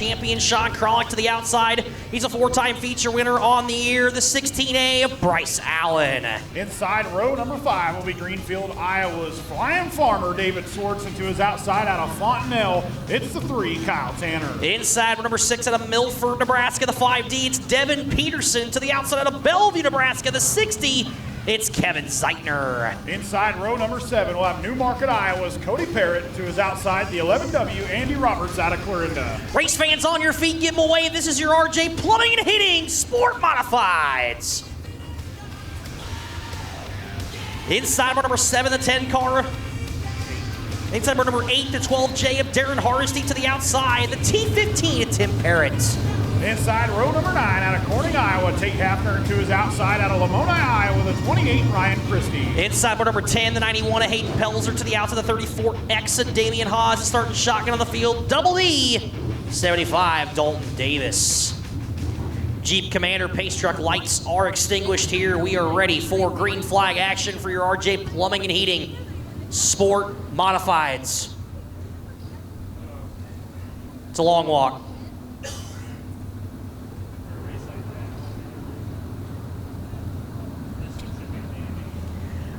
Champion Sean Krolick to the outside. He's a four-time feature winner on the year. The 16A, Bryce Allen. Inside row number 5 will be Greenfield, Iowa's Flying Farmer David Swartzen to his outside out of Fontenelle. It's the 3, Kyle Tanner. Inside row number 6 out of Milford, Nebraska, the 5D. It's Devin Peterson to the outside out of Bellevue, Nebraska, the 60. It's Kevin Zeitner. Inside row number 7, we'll have Newmarket, Iowa's Cody Parrott to his outside, the 11W, Andy Roberts out of Clarinda. Race fans on your feet, give them away. This is your RJ Plumbing and Heating Sport Modifieds. Inside row number 7, the 10 car. Inside row number 8, the 12J of Darren Hardesty to the outside, the T15 of Tim Parrott. Inside row number 9 out of Corning, Iowa, Tate Hafner to his outside out of Lamoni, Iowa, the 28, Ryan Christie. Inside row number 10, the 91 of Hayden Pelzer to the outside, the 34X of Damian Haas starting shotgun on the field. Double E, 75, Dalton Davis. Jeep Commander pace truck lights are extinguished here. We are ready for green flag action for your RJ Plumbing and Heating Sport Modifieds. It's a long walk.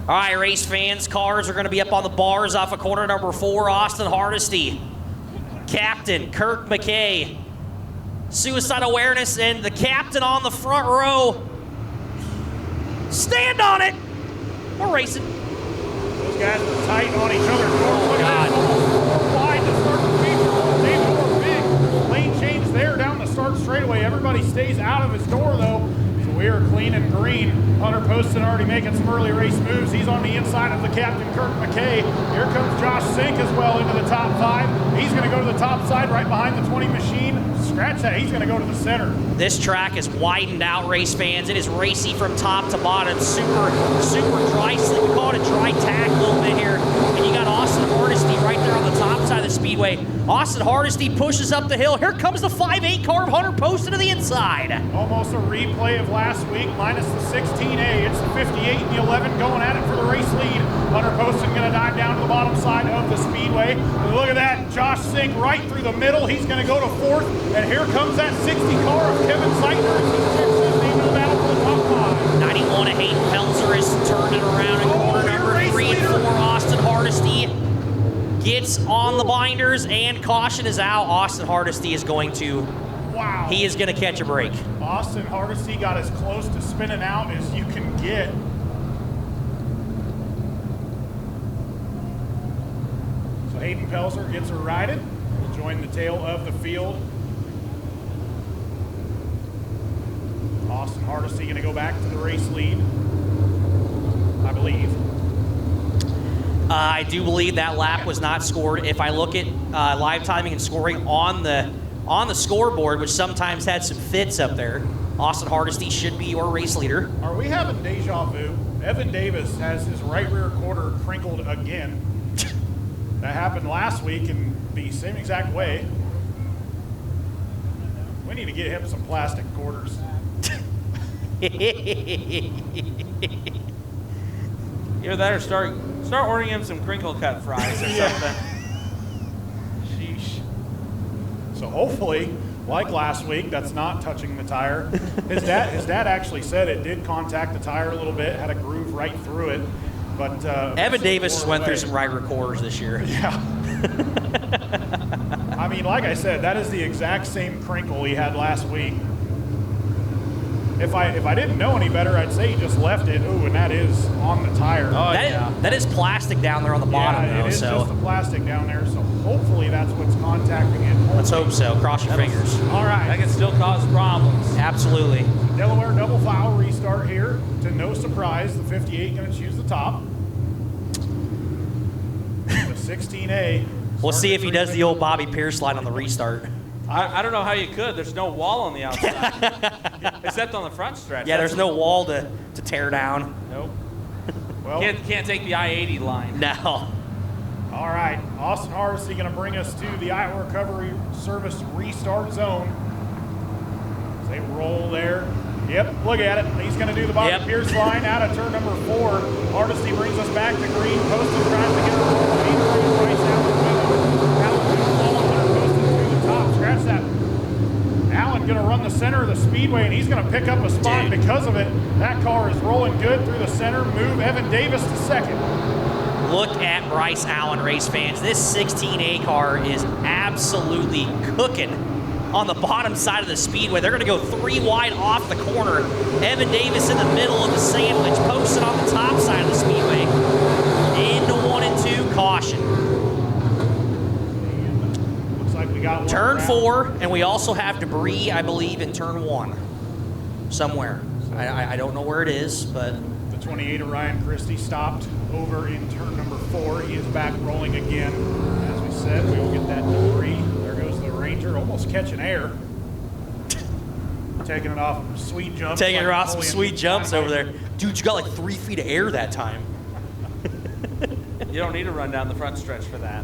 All right, race fans, cars are going to be up on the bars off of corner number 4, Austin Hardesty. Captain Kirk McKay. Suicide awareness, and the captain on the front row. Stand on it. We're racing. Those guys are tight on each other. Oh, God. Wide to start the feature. David Orr, big lane change there down the start straightaway. Everybody stays out of his door, though. So we are clean and green. Hunter Poston already making some early race moves. He's on the inside of the captain, Kirk McKay. Here comes Josh Sink as well into the top 5. He's going to go to the top side right behind the 20 machine. Scratch that. He's going to go to the center. This track is widened out, race fans. It is racy from top to bottom. Super dry slick. We call it a dry tack a little bit here. And you got Austin Hardesty right there on the top side of the speedway. Austin Hardesty pushes up the hill. Here comes the 5'8 car of Hunter Poston to the inside. Almost a replay of last week, minus the 16A. It's the 58 and the 11 going at it for the race lead. Hunter Poston going to dive down to the bottom side of the speedway. And look at that, Josh Sink right through the middle. He's going to go to 4th. And here comes that 60 car of Kevin Zeitner as he checks in, leaving the battle for the top 5. 91 of Hayden Pelzer is turning around in corner number 3 and 4. Austin Hardesty gets on the binders and caution is out. Austin Hardesty is going to, wow. He is going to catch a break. Austin Hardesty got as close to spinning out as you can get. So Hayden Pelzer gets her righted. Will join the tail of the field. Austin Hardesty going to go back to the race lead, I believe. I do believe that lap was not scored. If I look at live timing and scoring on the scoreboard, which sometimes had some fits up there, Austin Hardesty should be your race leader. Are we having deja vu? Evan Davis has his right rear quarter crinkled again. That happened last week in the same exact way. We need to get him some plastic quarters. Either that or start ordering him some crinkle cut fries or something. Sheesh. So hopefully, like last week, that's not touching the tire. His dad actually said it did contact the tire a little bit, had a groove right through it. But Evan Davis has went through some right rear quarters this year. Yeah. I mean, like I said, that is the exact same crinkle he had last week. If I didn't know any better, I'd say he just left it. Ooh, and that is on the tire. Oh, that is plastic down there on the bottom, yeah, though. it is so just the plastic down there. So hopefully that's what's contacting it. let's hope so. Cross your fingers. All right. That can still cause problems. Absolutely. Delaware double file restart here. To no surprise, the 58 going to choose the top. The 16A. We'll see if he does the old Bobby Pierce line on the restart. I don't know how you could. There's no wall on the outside. Except on the front stretch. Yeah, there's no wall to tear down. Nope. Well, Can't take the I-80 line. No. all right. Austin Hardesty going to bring us to the Iowa Recovery Service restart zone. As they roll there. Yep, look at it. He's going to do the Bobby Pierce line out of turn number 4. Hardesty brings us back to green. Poston tries to get a roll. He brings Bryce Allen with him. Allen going to follow Hunter Poston through the top. Scratch that. going to run the center of the Speedway, and he's going to pick up a spot because of it. That car is rolling good through the center. Move Evan Davis to second. Look at Bryce Allen, race fans. This 16A car is absolutely cooking on the bottom side of the Speedway. They're going to go 3 wide off the corner. Evan Davis in the middle of the sandwich, posted on the top side of the Speedway. Into 1 and 2, caution. Looks like we got one Turn around. 4, and we also have debris, I believe, in turn 1. Somewhere. I don't know where it is, but... The 28 of Ryan Christie stopped over in turn number 4. He is back rolling again. As we said, we will get that debris. There goes the Ranger, almost catching air. Taking it off sweet jumps. Taking like her off some Napoleon sweet jumps over there. Dynamite. Dude, you got like 3 feet of air that time. You don't need to run down the front stretch for that.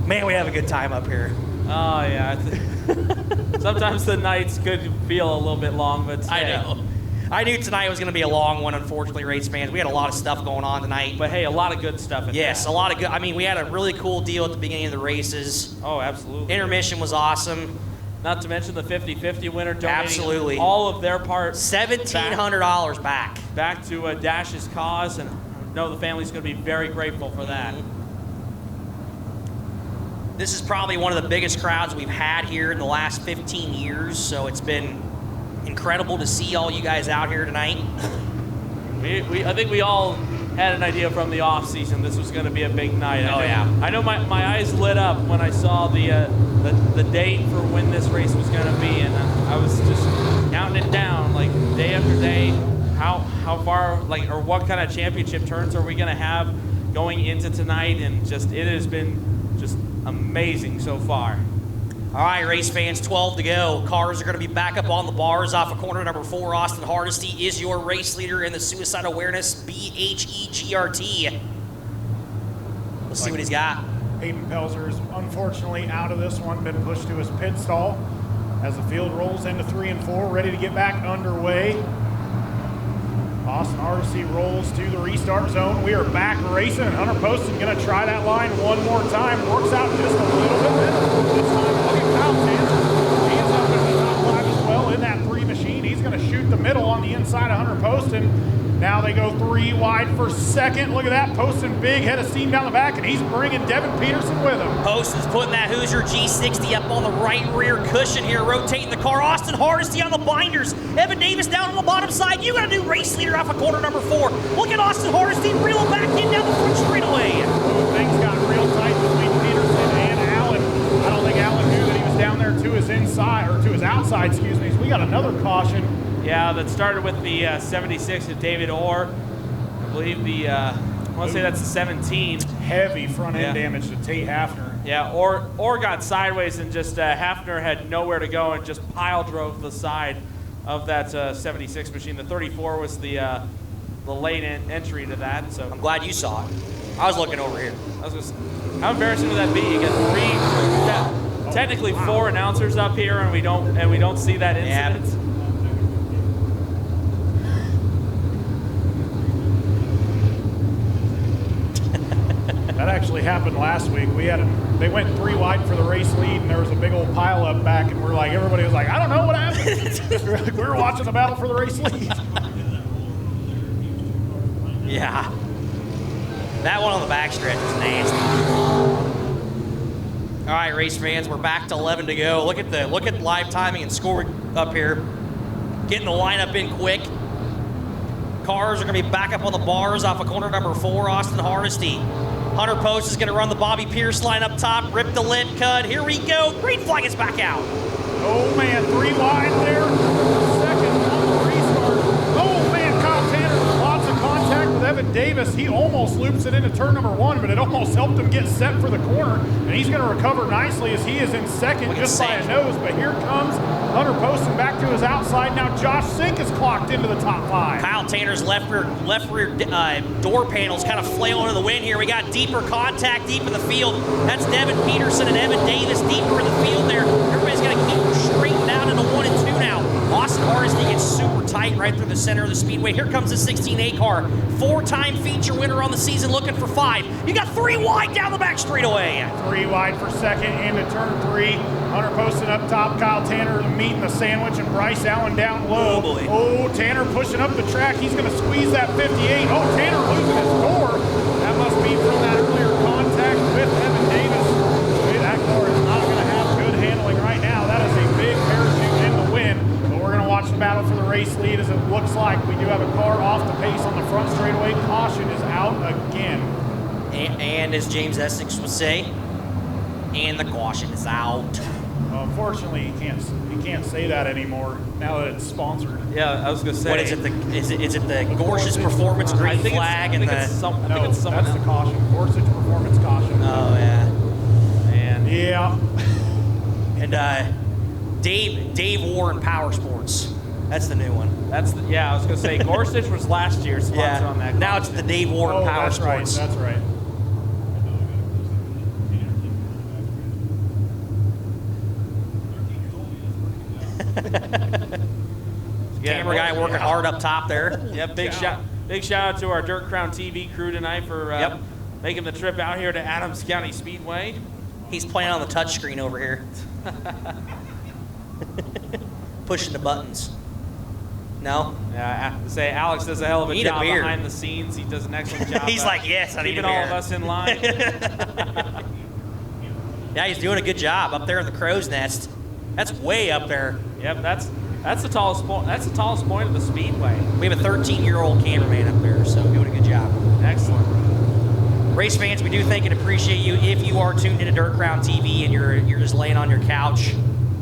Man, we have a good time up here. Oh, yeah. Sometimes the nights could feel a little bit long, but I hey. know. I knew tonight was going to be a long one, unfortunately, race fans. We had a lot of stuff going on tonight. But hey, a lot of good stuff. Yes, a lot of good. I mean, we had a really cool deal at the beginning of the races. Oh, absolutely. Intermission was awesome. Not to mention the 50-50 winner donating Absolutely. all of their parts $1,700 back. to Dash's cause, and I know the family's going to be very grateful for that. This is probably one of the biggest crowds we've had here in the last 15 years, so it's been incredible to see all you guys out here tonight. I think we all had an idea from the off season this was going to be a big night. I know my eyes lit up when I saw the date for when this race was going to be, and I was just counting it down like day after day. How far, like, or what kind of championship turns are we going to have going into tonight? And just it has been just amazing so far. All right, race fans, 12 to go. Cars are going to be back up on the bars off of corner number 4. Austin Hardesty is your race leader in the Suicide Awareness BHEGRT. Let's see what he's got. Hayden Pelzer is unfortunately out of this one, been pushed to his pit stall as the field rolls into 3 and 4, ready to get back underway. Austin Hardesty rolls to the restart zone. We are back racing, and Hunter Poston going to try that line one more time. Works out just a little bit better. This time, look at Kyle Sanders. He's up in the top 5 as well in that 3 machine. He's going to shoot the middle on the inside of Hunter Poston. Now they go 3 wide for second. Look at that. Poston, big head of steam down the back, and he's bringing Devin Peterson with him. Poston's putting that Hoosier G60 up on the right rear cushion here, rotating the car. Austin Hardesty on the binders. Evan Davis down on the bottom side. You got a new race leader off of corner number 4. Look at Austin Hardesty reeling back in down the front straightaway. Things got real tight between Peterson and Allen. I don't think Allen knew that he was down there to his inside, or to his outside, excuse me. So we got another caution. Yeah, that started with the 76 of David Orr. I believe I want to say that's the 17. Heavy front end damage to Tate Hafner. Yeah, Orr got sideways, and just Hafner had nowhere to go and just pile drove the side of that 76 machine. The 34 was the late entry to that. So I'm glad you saw it. I was looking over here. How embarrassing would that be? You get technically 4 announcers up here, and we don't see that incident. Yeah. That actually happened last week. They went 3 wide for the race lead, and there was a big old pile up back, and everybody was like, I don't know what happened. We were watching the battle for the race lead. Yeah. That one on the backstretch was nasty. All right, race fans, we're back to 11 to go. Look at live timing and scoring up here. Getting the lineup in quick. Cars are going to be back up on the bars off of corner number 4, Austin Hardesty. Hunter Post is going to run the Bobby Pierce line up top, rip the lip cut. Here we go. Green flag is back out. Oh, man, 3 wide there. Second on the restart. Oh, man, Kyle Tanner, lots of contact with Evan Davis. He almost loops it into turn number 1, but it almost helped him get set for the corner. And he's going to recover nicely as he is in second just by a nose. But here comes Hunter Poston back to his outside. Now Josh Sink is clocked into the top 5. Kyle Tanner's left rear door panels kind of flailing in the wind here. We got deeper contact deep in the field. That's Devin Peterson and Evan Davis deeper in the field there. Everybody's going to keep straightened out into 1 and 2 now. Austin Hardesty gets super tight right through the center of the speedway. Here comes the 16A car. 4-time feature winner on the season, looking for 5. You got 3 wide down the back straightaway. 3 wide for second into turn 3. Hunter Poston up top, Kyle Tanner meeting the sandwich, and Bryce Allen down low. Oh, Tanner pushing up the track. He's going to squeeze that 58. Oh, Tanner losing his door. That must be from that earlier contact with Evan Davis. Hey, that car is not going to have good handling right now. That is a big parachute in the wind. We're going to watch the battle for the race lead as it looks like we do have a car off the pace on the front straightaway. Caution is out again. And as James Essex would say, and the caution is out. Unfortunately, you can't say that anymore now that it's sponsored. Yeah, I was going to say. What is it? Is it the Gorsuch Performance green flag and the? That's the caution. Gorsuch Performance caution. Oh yeah. Man. Yeah. And Dave Warren Power Sports. That's the new one. I was going to say Gorsuch was last year's sponsor on that. Now it's the Dave Warren Power Sports. That's right. Camera guy working hard up top there. Yep, big shout out to our Dirt Crown TV crew tonight for making the trip out here to Adams County Speedway. He's playing on the touchscreen over here. Pushing the buttons. No? Yeah, I have to say Alex does a hell of a job beer. behind the scenes. He does an excellent job. He's like, yes, I need keeping a beer. all of us in line. Yeah, he's doing a good job up there in the crow's nest. That's way up there. Yep, that's the tallest point. That's the tallest point of the speedway. We have a 13-year-old cameraman up there, so doing a good job. Excellent. Race fans, we do thank and appreciate you. If you are tuned into Dirt Crown TV and you're just laying on your couch,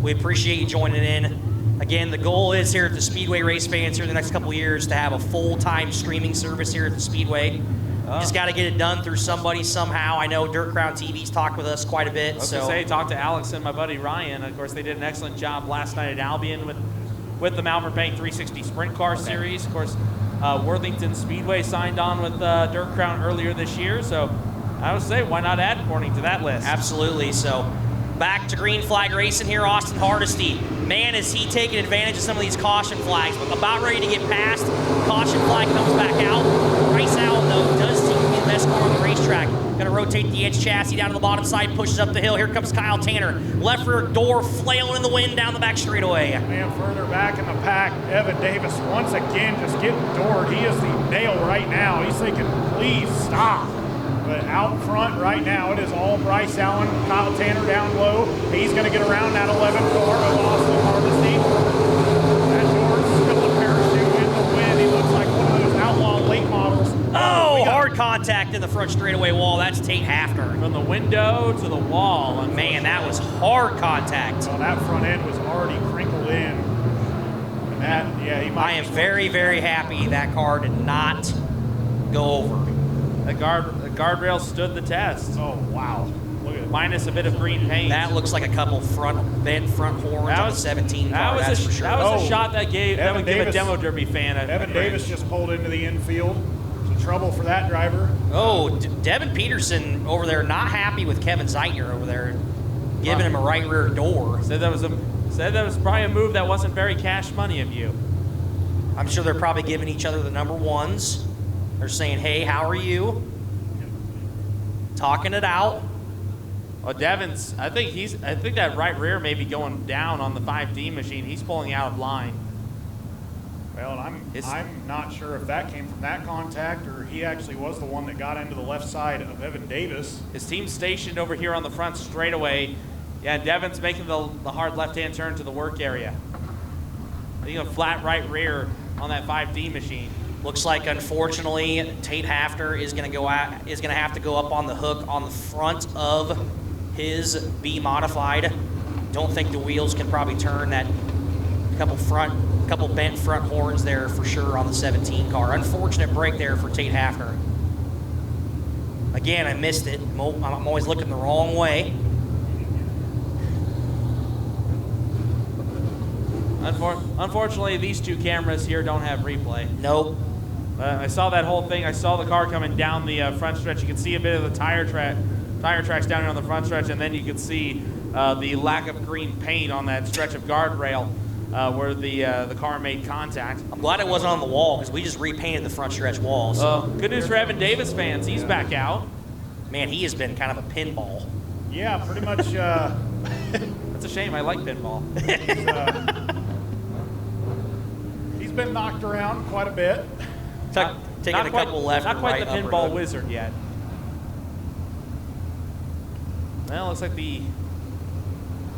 we appreciate you joining in. Again, the goal is here at the Speedway, race fans, here in the next couple of years to have a full-time streaming service here at the Speedway. Just got to get it done through somebody somehow. I know Dirt Crown TV's talked with us quite a bit. I was going to say, talk to Alex and my buddy Ryan. Of course, they did an excellent job last night at Albion with the Malvern Bank 360 Sprint Car Series. Of course, Worthington Speedway signed on with Dirt Crown earlier this year. So I would say, why not add Corning to that list? Absolutely. So back to green flag racing here, Austin Hardesty. Man, is he taking advantage of some of these caution flags, but about ready to get past. Caution flag comes back out. Bryce Allen, though, does seem to be the best car on the racetrack. Gonna rotate the edge chassis down to the bottom side, pushes up the hill. Here comes Kyle Tanner. Left rear door flailing in the wind down the back straightaway. Man, further back in the pack, Evan Davis once again just getting doored. He is the nail right now. He's thinking, please stop. But out front right now, it is all Bryce Allen, Kyle Tanner down low. He's going to get around that 11 car of Austin Hardesty. That door's still a parachute in the wind. He looks like one of those outlaw late models. Oh, hard contact in the front straightaway wall. That's Tate Hafner. From the window to the wall. Man, that was hard contact. Well, that front end was already crinkled in. And that, yeah, he might. I am very, very happy that car did not go over. The guardrail stood the test. Oh, wow. Look at it. Minus a bit of green paint. That looks like a couple bent front horns on the 17 car, that's for sure. That was a shot that would give a demo derby fan Evan Davis just pulled into the infield. Some trouble for that driver. Oh, Devin Peterson over there not happy with Kevin Zeitner over there, giving him a right rear door. Said that was probably a move that wasn't very cash money of you. I'm sure they're probably giving each other the number ones. They're saying, hey, how are you? Talking it out. Well, Devin's, I think that right rear may be going down on the 5D machine. He's pulling out of line. Well, I'm not sure if that came from that contact or he actually was the one that got into the left side of Evan Davis. His team's stationed over here on the front straightaway. Yeah, Devin's making the hard left-hand turn to the work area. I think a flat right rear on that 5D machine. Looks like, unfortunately, Tate Hafner is going to have to go up on the hook on the front of his B modified. Don't think the wheels can probably turn that Couple bent front horns there for sure on the 17 car. Unfortunate break there for Tate Hafner. Again, I missed it. I'm always looking the wrong way. Unfortunately, these two cameras here don't have replay. Nope. I saw that whole thing. I saw the car coming down the front stretch. You could see a bit of the tire tracks down here on the front stretch, and then you could see the lack of green paint on that stretch of guardrail where the car made contact. I'm glad it wasn't on the wall because we just repainted the front stretch wall. So good news for Evan Davis fans. He's back out. Man, he has been kind of a pinball. Yeah, pretty much. That's a shame. I like pinball. He's been knocked around quite a bit. Taking a couple left. Not quite right, the pinball wizard yet. Well, looks like the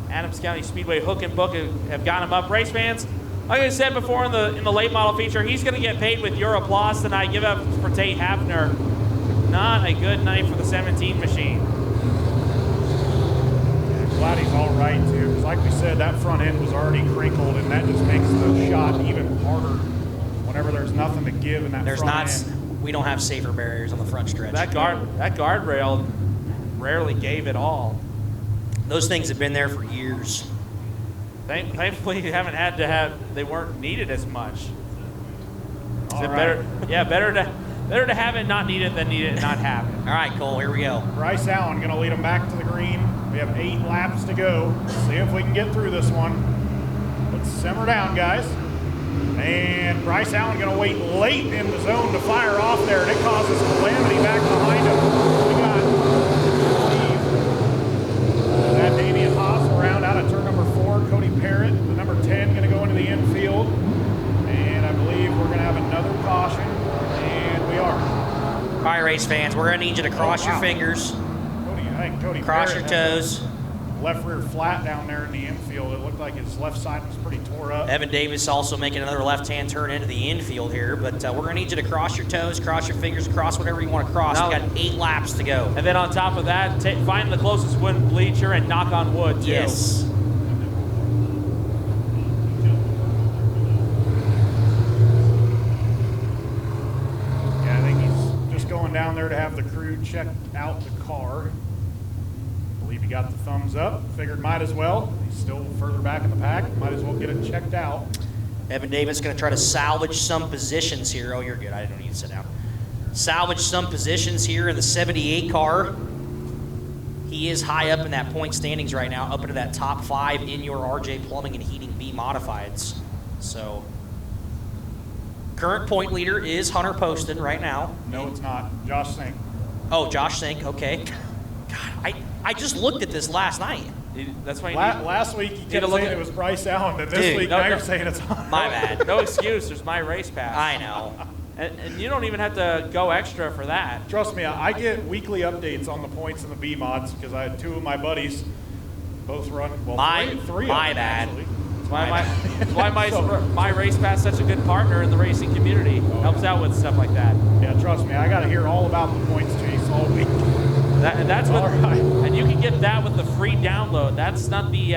Adams County Speedway hook and book have got him up. Race fans, like I said before in the late model feature, he's going to get paid with your applause tonight. Give up for Tate Hafner. Not a good night for the 17 machine. Yeah, glad he's all right too, because like we said, that front end was already crinkled, and that just makes the shot even harder whenever there's nothing to give in that front end. We don't have safer barriers on the front stretch. That guardrail rarely gave it all. Those things have been there for years. Thankfully, you haven't had to have. They weren't needed as much. All right. Better? Yeah, better to have it not need it than need it and not have it. All right, Cole, here we go. Bryce Allen going to lead them back to the green. We have 8 laps to go. See if we can get through this one. Let's simmer down, guys. And Bryce Allen going to wait late in the zone to fire off there, and it causes calamity back behind him. We got that Damian Haas around out of turn number 4. Cody Parrott, the number 10, going to go into the infield. And I believe we're going to have another caution, and we are. All right, race fans, we're going to need you to cross your fingers. Cody cross Parrott your toes. Left rear flat down there in the infield. It looked like his left side was pretty tore up. Evan Davis also making another left-hand turn into the infield here, but we're going to need you to cross your toes, cross your fingers, cross whatever you want to cross. We've got 8 laps to go. And then on top of that, find the closest wooden bleacher and knock on wood, too. Yes. Yeah, I think he's just going down there to have the crew check out the car. I believe he got the thumbs up. Figured might as well. He's still further back in the pack. Might as well get it checked out. Evan Davis going to try to salvage some positions here. Oh, you're good. I don't need to sit down. Salvage some positions here in the 78 car. He is high up in that point standings right now, up into that top 5 in your RJ Plumbing and Heating B Modifieds. So, current point leader is Hunter Poston right now. No, it's not. Josh Sink. Oh, Josh Sink. Okay. God, I just looked at this last night. That's why last week you kept saying it was Bryce Allen, and this week now you're saying it's Hunter. My bad. No excuse. There's my race pass. I know. And you don't even have to go extra for that. Trust me, I get weekly updates on the points in the B mods because I had 2 of my buddies both run. Well, three my of them, bad. actually. That's why my race pass is such a good partner in the racing community. Helps out with stuff like that. Yeah, trust me, I got to hear all about the points chase all week. That's what, right. And you can get that with the free download. That's not the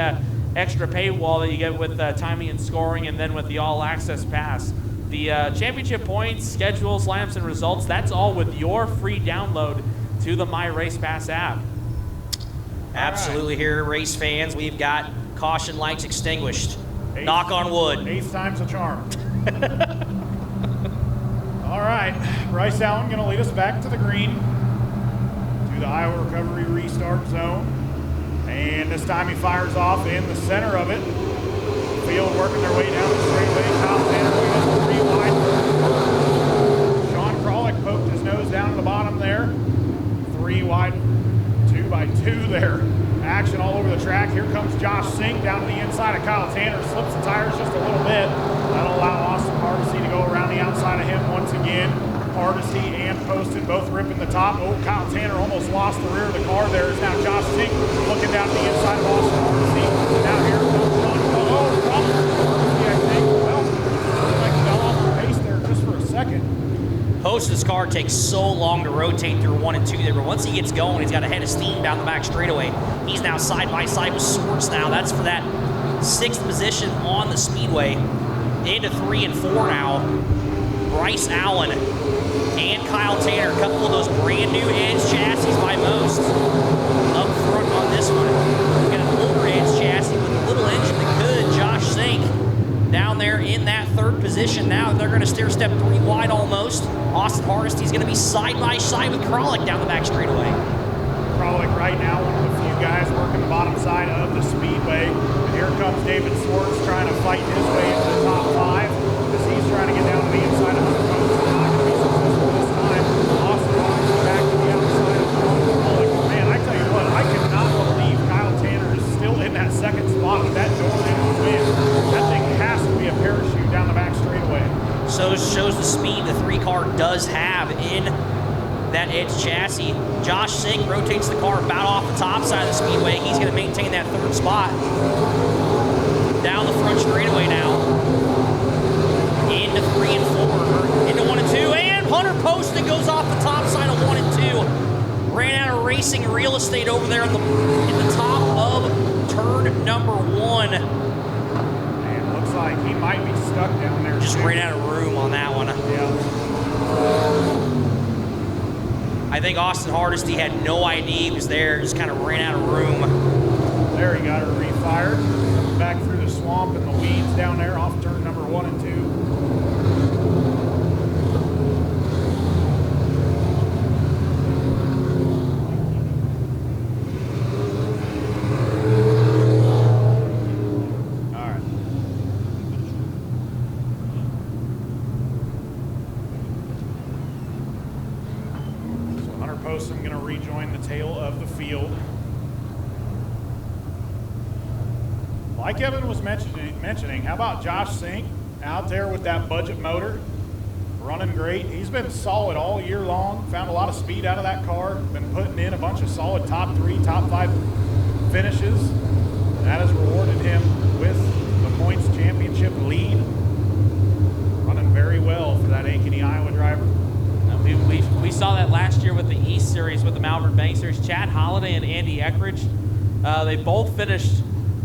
extra paywall that you get with timing and scoring, and then with the all access pass. The championship points, schedules, lamps, and results, that's all with your free download to the My Race Pass app. Absolutely here, race fans. We've got caution lights extinguished. Knock on wood. 8th time's a charm. All right, Bryce Allen going to lead us back to the green, to the Iowa Recovery Restart Zone. And this time he fires off in the center of it. Field working their way down the straightaway. Kyle Tanner leads 3 wide. Sean Kralik poked his nose down to the bottom there. 3 wide, 2 by 2 there. Action all over the track. Here comes Josh Sink down to the inside of Kyle Tanner. Slips the tires just a little bit. That'll allow Austin Hardesty to go around the outside of him once again. Hardesty and Poston both ripping the top. Oh, Kyle Tanner almost lost the rear of the car there. It's now Josh Sink looking down to the inside of Austin Hardesty. Now here comes Sean Kralik. Hardesty, I think. Well, looks like he fell off the pace there just for a second. Poston's car takes so long to rotate through 1 and 2 there, but once he gets going, he's got a head of steam down the back straightaway. He's now side by side with Swartz now. That's for that 6th position on the Speedway. Into 3 and 4 now. Bryce Allen and Kyle Tanner, a couple of those brand new Edge chassis by most. Up front on this one. We've got an older Edge chassis with a little engine that could. Josh Sink down there in that 3rd position now. They're going to stair step 3 wide almost. Austin Hardesty's going to be side by side with Kralik down the back straightaway. Kralik right now, one of the few guys working the bottom side of the Speedway. And here comes David Swartz trying to fight his way into the top 5 as he's trying to get down to the inside of Hunter Post. Not going to be successful this time. Austin Hardesty's back to the outside of Kralik. Man, I tell you what, I cannot believe Kyle Tanner is still in that 2nd spot with that door in his win. That thing has to be a parachute down the back straightaway. So it shows the speed the 3 car does have in that Edge chassis. Josh Sink rotates the car about off the top side of the Speedway. He's going to maintain that 3rd spot. Down the front straightaway now. Into 3 and 4. Into 1 and 2. And Hunter Poston goes off the top side of 1 and 2. Ran out of racing real estate over there in the top of turn number 1. Man, looks like he might be stuck down there. Just ran out of room on that one. Yeah. I think Austin Hardesty had no idea he was there, just kind of ran out of room. There he got her refired. Back through the swamp and the weeds down there off turn number 1 and 2. Poston going to rejoin the tail of the field. Like Evan was mentioning, how about Josh Sink out there with that budget motor, running great. He's been solid all year long, found a lot of speed out of that car, been putting in a bunch of solid top 3, top 5 finishes. And that has rewarded him with the points championship lead. Running very well for that Ankeny, Iowa driver. We saw that last year with the East Series, with the Malvern Bank Series. Chad Holliday and Andy Eckridge, they both finished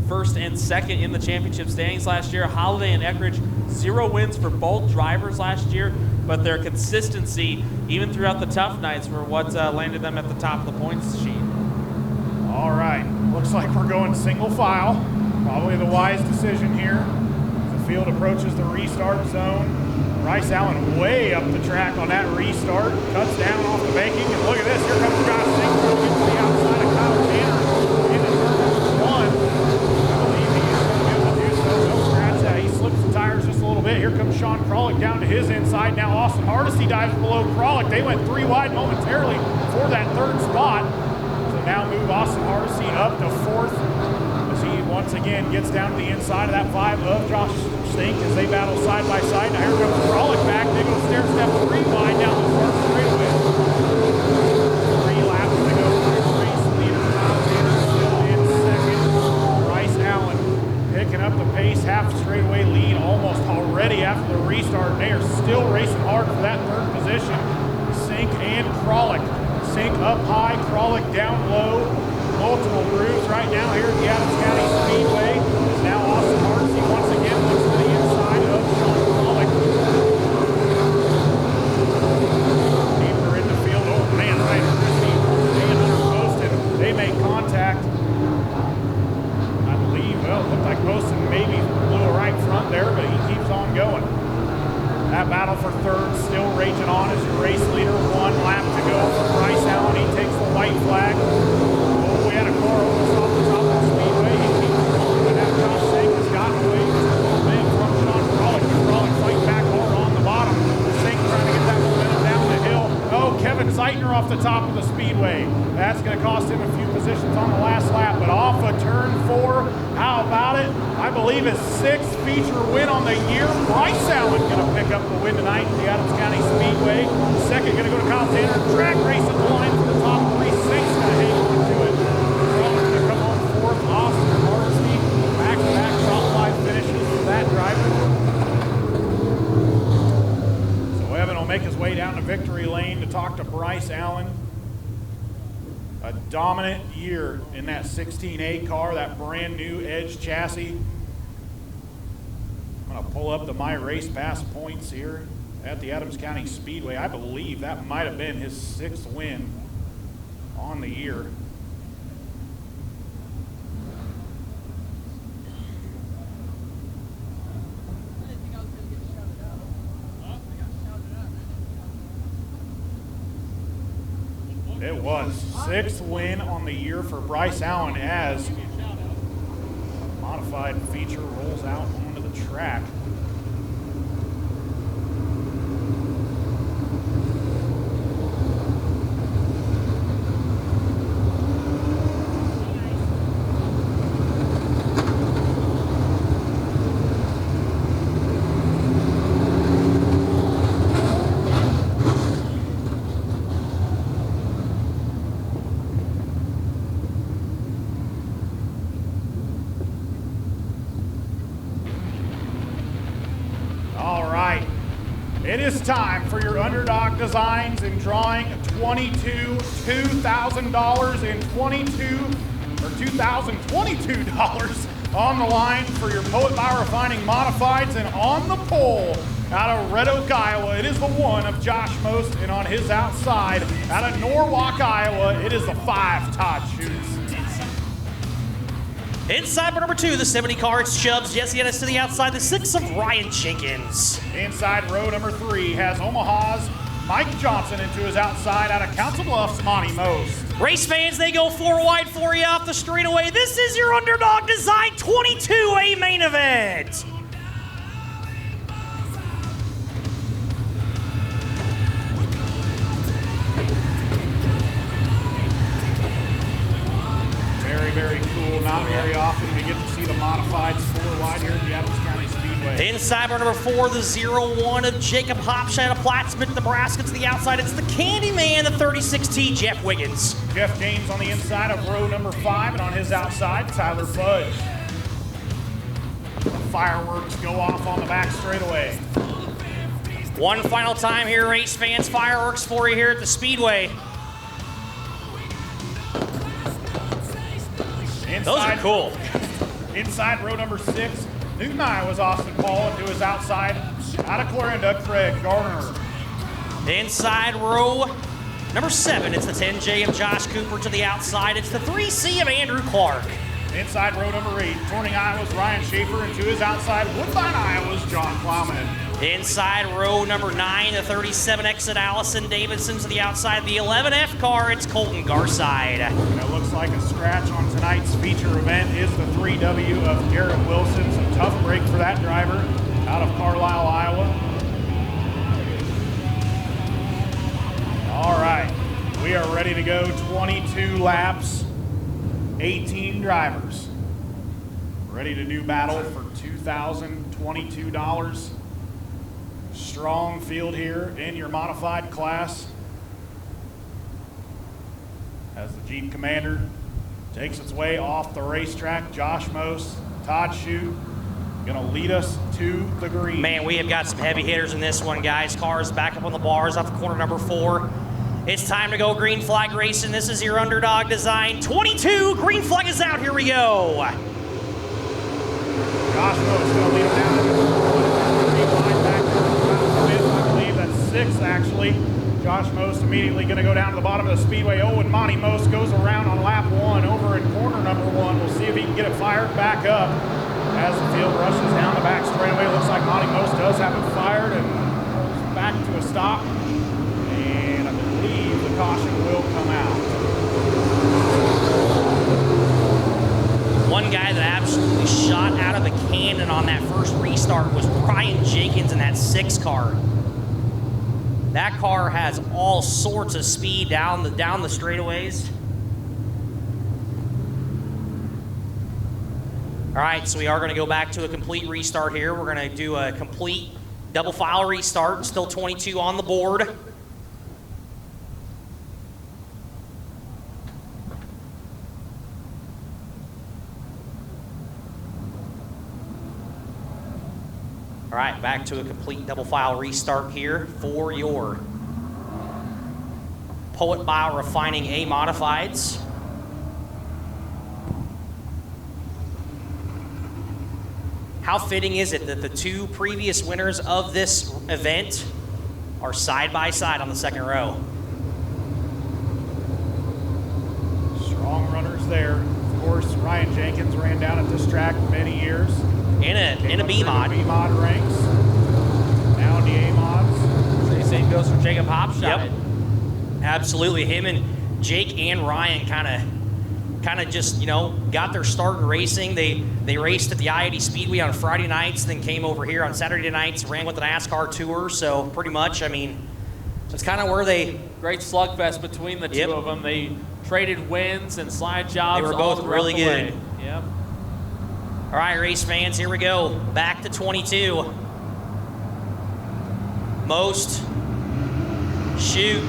1st and 2nd in the championship standings last year. Holliday and Eckridge, 0 wins for both drivers last year, but their consistency, even throughout the tough nights, were what landed them at the top of the points sheet. All right, looks like we're going single file. Probably the wise decision here. As the field approaches the restart zone. Bryce Allen way up the track on that restart, cuts down off the banking, and look at this, here comes Josh Sink trying to get to the outside of Kyle Tanner into turn 1. I believe he is going to be able to do so. No scratch that. He slips the tires just a little bit. Here comes Sean Kralik down to his inside. Now Austin Hardesty dives below Kralik. They went 3 wide momentarily for that 3rd spot. So now move Austin Hardesty up to 4th as he once again gets down to the inside of that 5 of Josh Sink as they battle side by side. Now here comes Kralik back. They go stair step 3 wide down the start straightaway. 3 laps to go for the race leader. Kyle Tanner still in 2nd. Bryce Allen picking up the pace, half straightaway lead almost already after the restart. They are still racing hard for that 3rd position. Sink and Kralik. Sink up high, Kralik down low. Multiple grooves right now here at the Adams County Speedway. Now Austin Hardesty once again looks to the inside of Sean Kralik. Deeper in the field. Oh man, right. Christie and Hunter Poston, they make contact. I believe, well, it looked like Poston maybe blew a right front there, but he keeps on going. That battle for 3rd still raging on as your race leader. 1 lap to go for Bryce Allen. He takes the white flag. Oh, we had a car almost off the top of the Speedway. He keeps going, but that Josh Sink has gotten away just a little bit from Sean Kralik. Kralik fighting back hard on the bottom. Sink trying to get that momentum down the hill. Oh, Kevin Zeitner off the top of the Speedway. That's going to cost him a few positions on the last lap, but off of turn 4. How about it? I believe his 6th feature win on the year. Bryce Allen going to pick up the win tonight at the Adams County Speedway. 2nd going to go to Kyle Tanner. Drag race at the line for the top 3. Sink's going to hang on to it. Kralik going to come on 4th. Austin Hardesty. Back-to-back top 5 finishes for that driver. So Evan will make his way down to victory lane to talk to Bryce Allen. A dominant year in that 16A car, that brand new Edge chassis. I'll pull up the My Race Pass points here at the Adams County Speedway. I believe that might have been his 6th win on the year. It was 6th win on the year for Bryce Allen as a modified feature rolls out onto the track. It is time for your underdog designs in drawing 22 $2,000 and $2,022 on the line for your Poet Biorefining Modifieds, and on the pole out of Red Oak, Iowa, it is the 1 of Josh Most, and on his outside out of Norwalk, Iowa, it is the 5 Todd Schutz. Inside for number 2, the 70 car, it's Chubbs. Jesse Ennis to the outside, the 6 of Ryan Jenkins. Inside row number 3 has Omaha's Mike Johnson into his outside out of Council Bluffs, Monty Most. Race fans, they go 4 wide for you off the straightaway. This is your Underdog Design 22A main event. Very cool. Not very often we get to see the modifieds 4 wide here at the Adams County Speedway. Inside bar number 4, the 0-1 of Jacob Hopshire of Plattsmouth, Nebraska. To the outside, it's the Candyman, the 36T, Jeff Wiggins. Jeff James on the inside of row number 5, and on his outside, Tyler Fudge. The fireworks go off on the back straightaway. One final time here, race fans. Fireworks for you here at the Speedway. Those are cool. Inside row number 6, Newton, Iowa's Austin Paul into his outside. Out of Clarinda, Craig Garner. Inside row number 7, it's the 10J of Josh Cooper. To the outside, it's the 3C of Andrew Clark. Inside row number 8, Corning, Iowa's Ryan Schaefer. Into his outside, Woodbine, Iowa's John Plowman. Inside row number 9, the 37X at Allison Davidson. To the outside, the 11F car, it's Colton Garside. And it looks like a scratch on tonight's feature event is the 3W of Garrett Wilson. Some tough break for that driver out of Carlisle, Iowa. All right, we are ready to go. 22 laps, 18 drivers. Ready to do battle for $2,022. Strong field here in your modified class as the Jeep Commander takes its way off the racetrack. Josh Most, Todd Schutz, gonna lead us to the green. Man, we have got some heavy hitters in this one, guys. Cars back up on the bars off the corner number 4. It's time to go green flag racing. This is your Underdog Design 22. Green flag is out. Here we go. Josh Most gonna lead him down to the green line back there. I believe that's 6th actually. Josh Most immediately going to go down to the bottom of the speedway. Oh, and Monty Most goes around on lap 1 over in corner number 1. We'll see if he can get it fired back up as the field rushes down the back straightaway. Looks like Monty Most does have it fired and pulls back to a stop. And I believe the caution will come out. One guy that absolutely shot out of the cannon on that first restart was Ryan Jenkins in that 6 car. That car has all sorts of speed down the straightaways. All right, so we are going to go back to a complete restart here. We're going to do a complete double file restart. Still 22 on the board. All right, back to a complete double file restart here for your Poet Biorefining A how fitting is it that the two previous winners of this event are side by side on the second row? Strong runners there. Of course, Ryan Jenkins ran down at this track for many years. In a B mod. B-mod ranks. Now in the A-mods. Same goes for Jacob Hopshide. Yep. Absolutely. Him and Jake and Ryan kind of just, you know, got their start in racing. They raced at the I-80 Speedway on Friday nights, then came over here on Saturday nights, ran with the NASCAR Tour. So pretty much, I mean, that's kind of where they... Great slugfest between the two of them. They traded wins and slide jobs. They were both really good. Yep. All right, race fans, here we go. Back to 22. Most, shoot.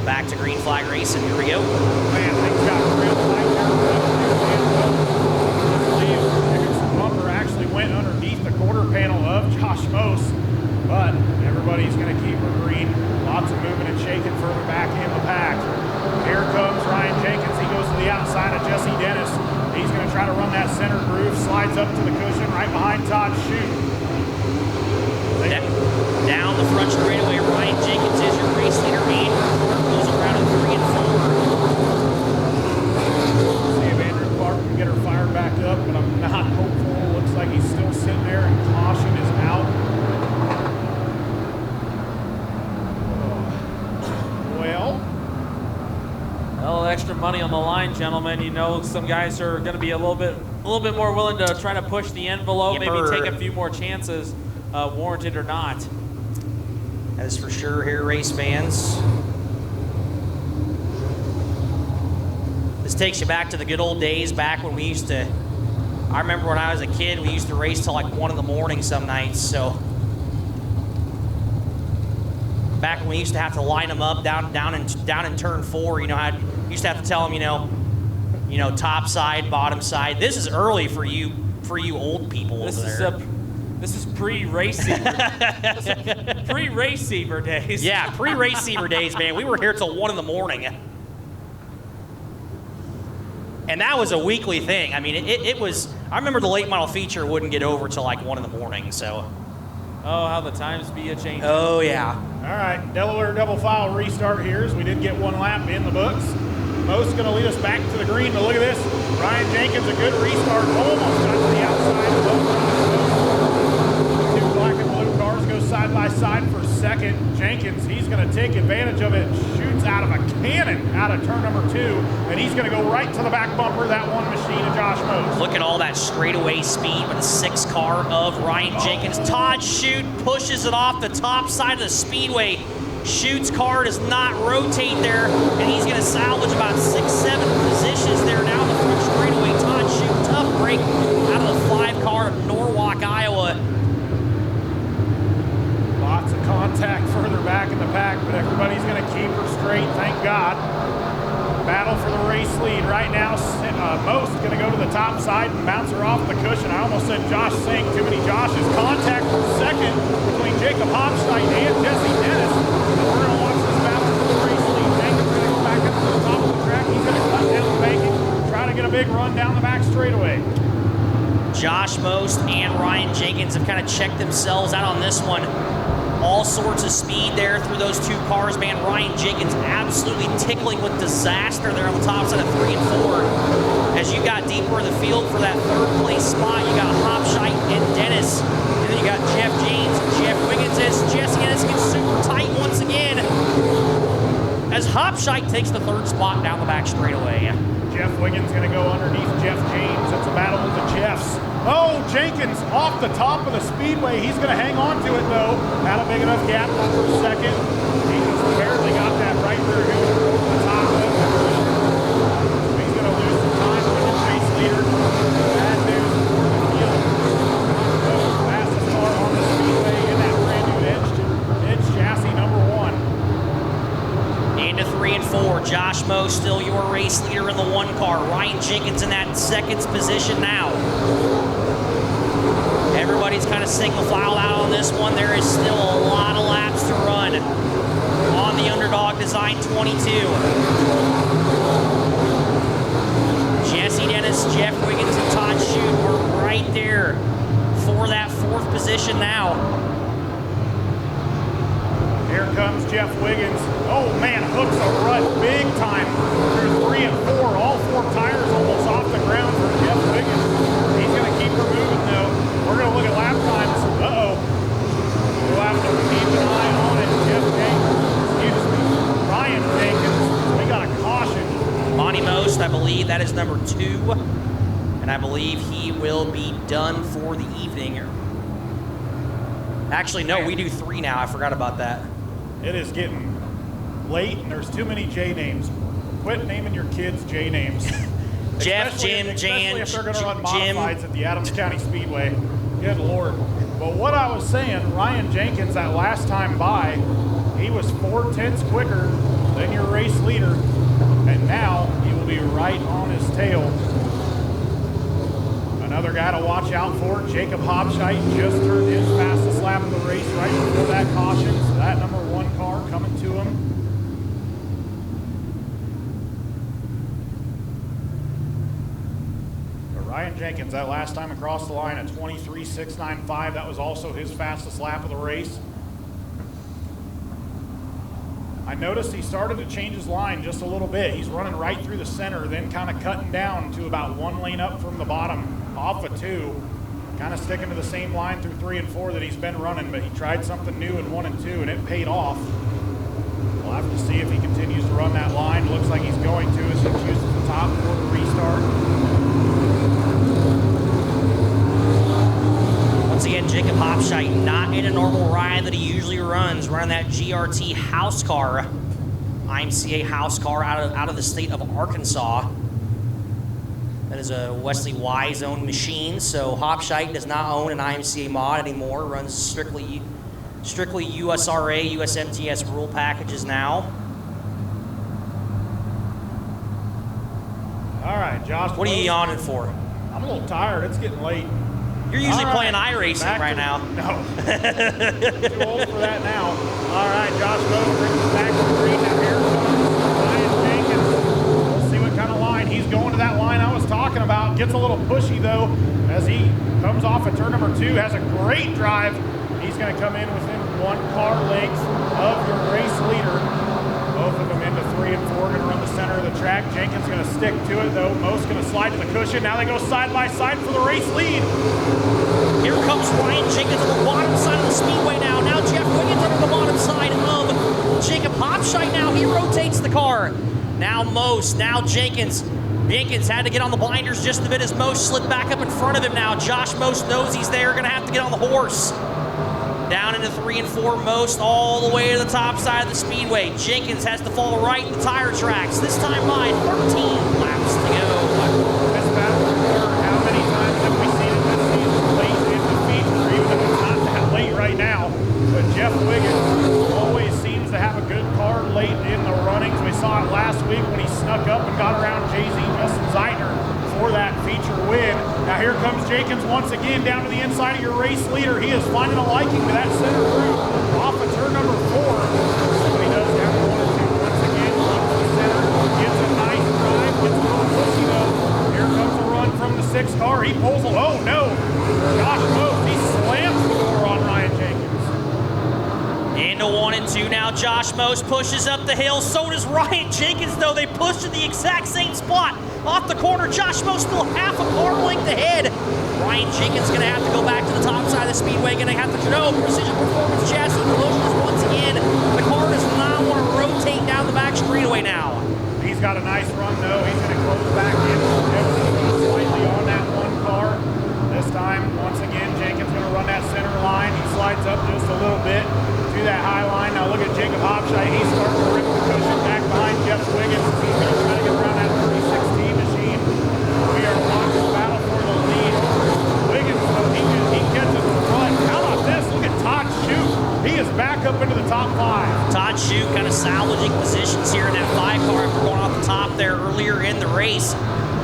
Back to green flag racing. Here we go. Man, things got real tight there. I believe Dickinson's bumper actually went underneath the quarter panel of Josh Most, but everybody's going to keep her green. Lots of moving and shaking further back in the pack. Here comes Ryan Jenkins. He goes to the outside of Jesse Dennis. He's going to try to run that center groove, slides up to the cushion right behind Todd Shute. Down the front straightaway, Ryan Jenkins is your race leader. Andrew Clark goes around in 3 and 4. See if Andrew Clark can get her fired back up, but I'm not hopeful. Looks like he's still sitting there and caution is out. Well, extra money on the line, gentlemen. You know, some guys are going to be a little bit more willing to try to push the envelope, maybe take a few more chances, warranted or not. That is for sure here, race fans. This takes you back to the good old days, back when we used to, I remember when I was a kid, we used to race till like 1 in the morning some nights, so. Back when we used to have to line them up down in turn 4, you know, I used to have to tell them, you know, top side, bottom side. This is early for you old people over there. This is pre-Race-Seaver. Pre-Race-Seaver days. Yeah, pre-Race-Seaver days, man. We were here till 1 in the morning. And that was a weekly thing. I mean, it was, I remember the late model feature wouldn't get over till like 1 in the morning, so. Oh, how the times be a change. Oh, yeah. All right, Delaware double file restart here as we did get 1 lap in the books. Most going to lead us back to the green, but look at this. Ryan Jenkins, a good restart, almost got to the outside. Two black and blue cars go side by side for second. Jenkins, he's going to take advantage of it, shoots out of a cannon out of turn number 2, and he's going to go right to the back bumper, that one machine of Josh Most. Look at all that straightaway speed with the 6 car of Ryan Jenkins. Todd Shute pushes it off the top side of the speedway. Schute's car does not rotate there, and he's going to salvage about 6-7 positions there now in the front straightaway. Todd Shute, tough break out of the 5 car of Norwalk, Iowa. Lots of contact further back in the pack, but everybody's going to keep her straight, thank God. Battle for the race lead right now. Most going to go to the top side and bounce her off the cushion. I almost said Josh Sink, too many Joshes. Contact for second between Jacob Hopstein and Jesse Dennis. And we're going to watch this battle for the race lead. Jacob's going to go back up to the top of the track. He's going to cut down the banking, try to get a big run down the back straightaway. Josh Most and Ryan Jenkins have kind of checked themselves out on this one. All sorts of speed there through those 2 cars, man. Ryan Jenkins absolutely tickling with disaster there on the top side of 3 and 4. As you got deeper in the field for that 3rd place spot, you got Hopshite and Dennis. And then you got Jeff James and Jeff Wiggins as Jesse Dennis gets super tight once again. As Hopshite takes the 3rd spot down the back straightaway. Jeff Wiggins going to go underneath Jeff James. It's a battle of the Jeffs. Oh, Jenkins off the top of the speedway. He's going to hang on to it, though. Had a big enough gap for second. He just barely got that right there. He was over the top of it. He's going to lose some time with the race leader. Bad news for the field. Fastest car on the speedway in that brand new edge chassis, number 1. Into 3 and 4. Josh Moe still your race leader in the 1 car. Ryan Jenkins in that 2nd position now. Everybody's kind of single file out on this one. There is still a lot of laps to run on the Underdog Design 22. Jesse Dennis, Jeff Wiggins, and Todd Shute are right Jeff Wiggins. Oh man, hooks a rut big time through 3 and 4. All 4 tires almost off the ground for Jeff Wiggins. He's going to keep her moving though. We're going to look at lap times. Uh-oh. We'll have to keep an eye on it. Jeff Jenkins, excuse me, Ryan Jenkins. We got a caution. Monty Most, I believe that is number 2. And I believe he will be done for the evening. Actually, no, we do 3 now. I forgot about that. It is getting late, and there's too many J names. Quit naming your kids J names. Jeff, Jim, especially if they're going to run Jim. modifieds at the Adams County Speedway. Good Lord. But what I was saying, Ryan Jenkins, that last time by, he was 4/10 quicker than your race leader, and now he will be right on his tail. Another guy to watch out for, Jacob Hobscheit, just turned his fastest lap of the race right before that caution. So that number 1 car coming to him. But Ryan Jenkins, that last time across the line at 23.695, that was also his fastest lap of the race. I noticed he started to change his line just a little bit. He's running right through the center, then kind of cutting down to about 1 lane up from the bottom, off of 2. Kind of sticking to the same line through 3 and 4 that he's been running, but he tried something new in 1 and 2, and it paid off. We'll have to see if he continues to run that line. Looks like he's going to as he chooses the top for the restart. Once again, Jacob Hobscheit not in a normal ride that he usually runs, running that GRT house car, IMCA house car out of the state of Arkansas. That is a Wesley Wise owned machine, so Hobscheit does not own an IMCA mod anymore, runs strictly USRA, USMTS rule packages now. All right, Josh. What are you yawning for? I'm a little tired. It's getting late. You're usually All right, playing iRacing right now. No. Too old for that now. All right, Josh Bowes brings us back to the green. Now here comes Ryan Jenkins. We'll see what kind of line. He's going to that line I was talking about. Gets a little pushy, though, as he comes off of turn number 2. Has a great drive. He's going to come in within 1 car length of your race leader. Both of them into 3 and 4, going to run the center of the track. Jenkins going to stick to it, though. Most going to slide to the cushion. Now they go side by side for the race lead. Here comes Ryan Jenkins on the bottom side of the speedway now. Now Jeff Wiggins on the bottom side of Jacob Hobscheit. Now he rotates the car. Now Most, now Jenkins. Jenkins had to get on the blinders just a bit as Most slid back up in front of him now. Josh Most knows he's there, going to have to get on the horse. Down into 3 and 4, Most all the way to the top side of the speedway. Jenkins has to fall right in the tire tracks. This time by 13 laps to go. This battle, how many times have we seen it this season late in the feature, even if it's not that late right now? But Jeff Wiggins always seems to have a good car late in the runnings. We saw it last week when he snuck up and got around Jay-Z Justin Zeitner for that feature win. Now here comes Jenkins once again down to the inside of your race leader. He is finding a liking to that center group off of turn number 4. So he does down to 1 and 2 once again. Keeps the center, gets a nice drive, gets a little pushy though. Here comes a run from the 6 car. He pulls a, oh no, Josh Most, he slams the door on Ryan Jenkins. Into 1 and 2 now. Josh Most pushes up the hill. So does Ryan Jenkins, though. They push to the exact same spot. Off the corner, Josh Most still half a car length ahead. Ryan Jenkins going to have to go back to the top side of the speedway. Going to have to know Precision Performance chassis collisions once again. The car does not want to rotate down the back straightaway now. He's got a nice run, though. He's going to close back in slightly on that 1 car. This time, once again, Jenkins going to run that center line. He slides up just a little bit to that high line. Now look at Jacob Hobscheit. He's starting to rip the cushion back behind Jeff Wiggins. He's going to try to get around that 36T machine. We are watching the battle for the lead. Wiggins, he catches the front. How about this? Look at Todd Shute. He is back up into the top 5. Todd Shute kind of salvaging positions here in that 5 car after going off the top there earlier in the race.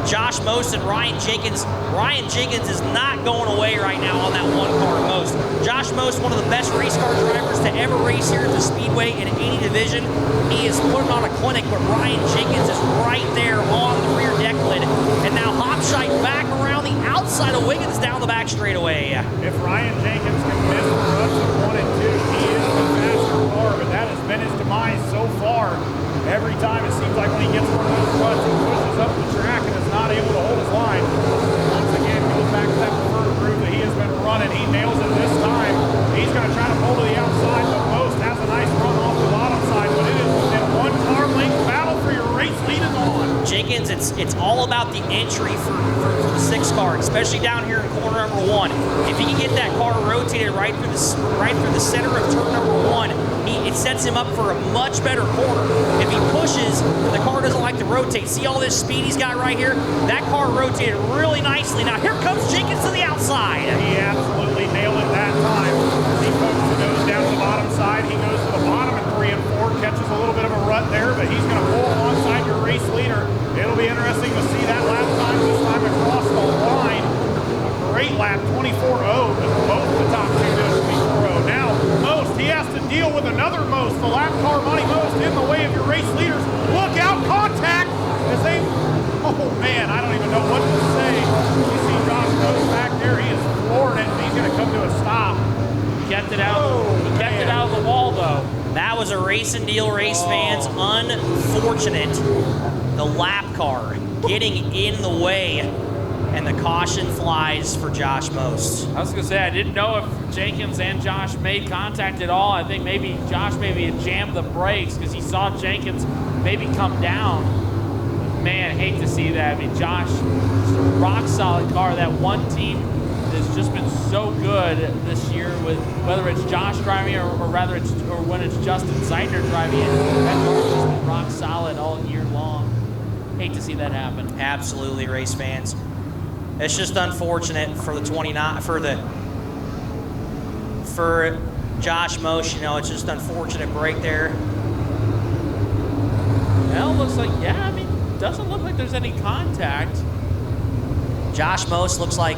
Josh Most and Ryan Jenkins. Ryan Jenkins is not going away right now on that 1 car Most. Josh Most, one of the best race car drivers to ever race here at the Speedway in any division. He is putting on a clinic, but Ryan Jenkins is right there on the rear deck lid. And now Hobscheit back around the outside of Wiggins down the back straightaway. If Ryan Jenkins can miss the runs of 1 and 2, he is the faster car, but that has been his demise so far. Every time it seems like when he gets one of those ruts, he pushes up the track and is not able to hold his line. Once again, goes back to that preferred groove that he has been running. He nails it this time. He's going to try to pull to the outside, but Most has a nice run off the bottom side, but it is within 1 car length battle for your race lead is on. Jenkins, it's all about the entry for the 6 car, especially down here in corner number 1. If he can get that car rotated right through the center of turn number 1, it sets him up for a much better corner. If he pushes, the car doesn't like to rotate. See all this speed he's got right here? That car rotated really nicely. Now here comes Jenkins to the outside. He absolutely nailed it that time. He pokes the nose down to the bottom side. He goes to the bottom in 3 and 4, catches a little bit of a rut there, but he's going to pull alongside your race leader. It'll be interesting to see that lap time this time across the line. A great lap, 24.0, but both the top 2 did 24.0. Now, Most, he has to deal with another Most. The lap car, Monty Most, in the way of your race leaders. Look out, contact! As they, oh man, I don't even know what to say. You see Josh Most back there, he is flooring it, and he's going to come to a stop. Kept it out. Kept it out of the wall, though. That was a racing deal, race fans. Unfortunate. The lap car getting in the way, and the caution flies for Josh Most. I was going to say, I didn't know if Jenkins and Josh made contact at all. I think maybe Josh had jammed the brakes because he saw Jenkins maybe come down. Man, hate to see that. I mean, Josh, just a rock solid car. That one team has just been so good this year, with whether it's Josh driving or when it's Justin Zeitner driving it. That car's just been rock solid all year long. Hate to see that happen. Absolutely, race fans. It's just unfortunate for the 29 for Josh Most. You know, it's just unfortunate break there. Well, looks like, yeah, I mean, doesn't look like there's any contact. Josh Most looks like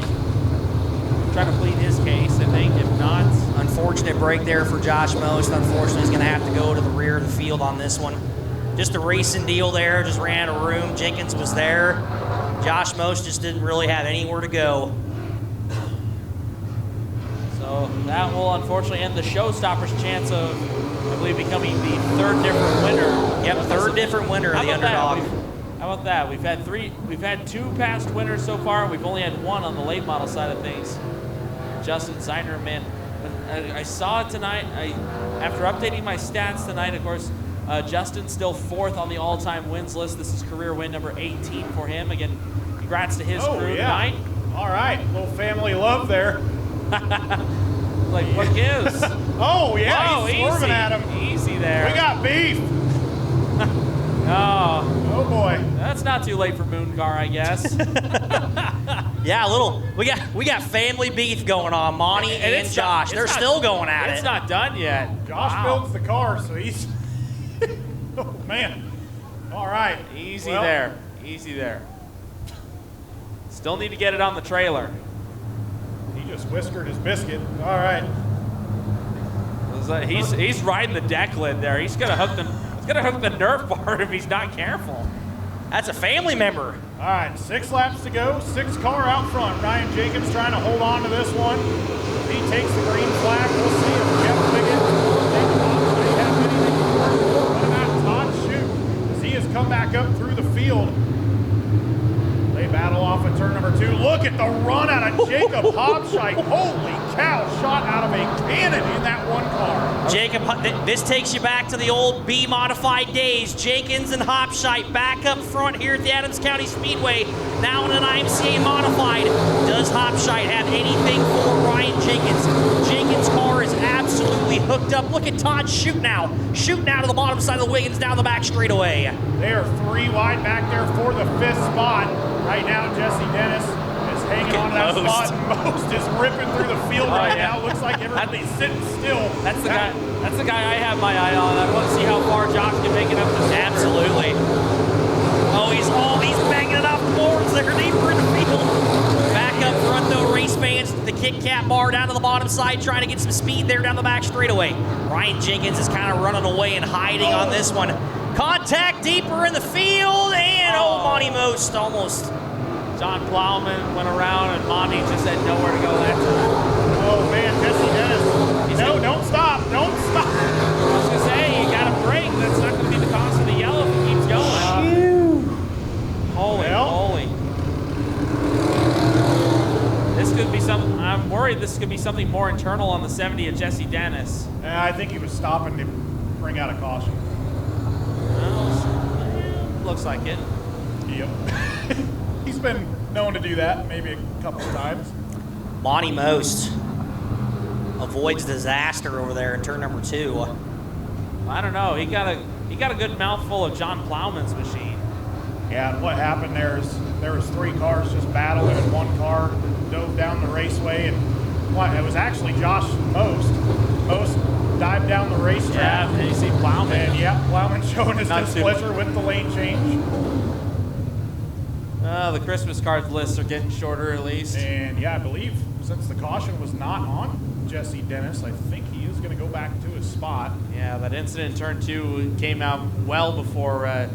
trying to plead his case, I think. If not, unfortunate break there for Josh Most. Unfortunately, he's going to have to go to the rear of the field on this one. Just a racing deal there, just ran out of room. Jenkins was there. Josh Most just didn't really have anywhere to go. So that will unfortunately end the showstopper's chance of, I believe, becoming the 3rd different winner. Yep, 3rd different winner of the underdog. How about that? We've had 2 past winners so far. We've only had 1 on the late model side of things. Justin Zeitner, man, I saw it tonight. After updating my stats tonight, of course, Justin's still 4th on the all-time wins list. This is career win number 18 for him. Again, congrats to his crew tonight. All right, little family love there. Like, what gives? Oh, yeah, whoa, he's swerving at him. Easy there. We got beef. Oh boy. That's not too late for Moon Car, I guess. Yeah, a little. We got family beef going on. Monty and Josh. They're still going at it. It's not done yet. Josh builds the car, so he's. Oh man. All right. Easy there. Easy there. Still need to get it on the trailer. He just whiskered his biscuit. All right. He's riding the deck lid there. He's gonna hook the Nerf bar if he's not careful. That's a family member. All right, 6 laps to go. 6 car out front. Ryan Jacobs trying to hold on to this one. If he takes the green flag, we'll see if Jeff Piggott might have anything to work. What about Todd Shute? As he has come back up through the field. They battle off at turn number 2. Look at the run out of Jacob Hobscheit. Holy cow, shot out of a cannon in that one car. Jacob, this takes you back to the old B-modified days. Jenkins and Hobscheit back up front here at the Adams County Speedway, now in an IMCA modified. Does Hobscheit have anything for Ryan Jenkins? Jenkins' car is absolutely hooked up. Look at Todd shooting out to the bottom side of the Wiggins down the back straightaway. They are 3 wide back there for the 5th spot. Right now, Jesse Dennis is hanging on to that spot. Most is ripping through the field right now. Looks like everybody's sitting still. That's the guy. That's the guy I have my eye on. I want to see how far Josh can make it up this. Absolutely. He's banging it off the boards there, deeper in the field. Back up front though, race fans. The Kit Kat bar down to the bottom side, trying to get some speed there down the back straightaway. Ryan Jenkins is kind of running away and hiding on this one. Contact deeper in the field, and Monty Most almost. John Plowman went around, and Monty just had nowhere to go that time. Oh man, Jesse Dennis. No, don't stop. Don't stop. I was going to say, you got to brake. This could be some. I'm worried this could be something more internal on the 70 of Jesse Dennis. I think he was stopping to bring out a caution. Well, looks like it. Yep. He's been known to do that maybe a couple of times. Monty Most avoids disaster over there in turn number 2. I don't know. He got a good mouthful of John Plowman's machine. Yeah, and what happened there is there was 3 cars just battling, and 1 car dove down the raceway, and it was actually Josh Most. Most dived down the racetrack. Yeah, and you see Plowman. And yeah, Plowman showing his Not displeasure with the lane change. The Christmas cards lists are getting shorter at least. And yeah, I believe since the caution was not on Jesse Dennis, I think he is going to go back to his spot. Yeah, that incident in turn 2 came out well before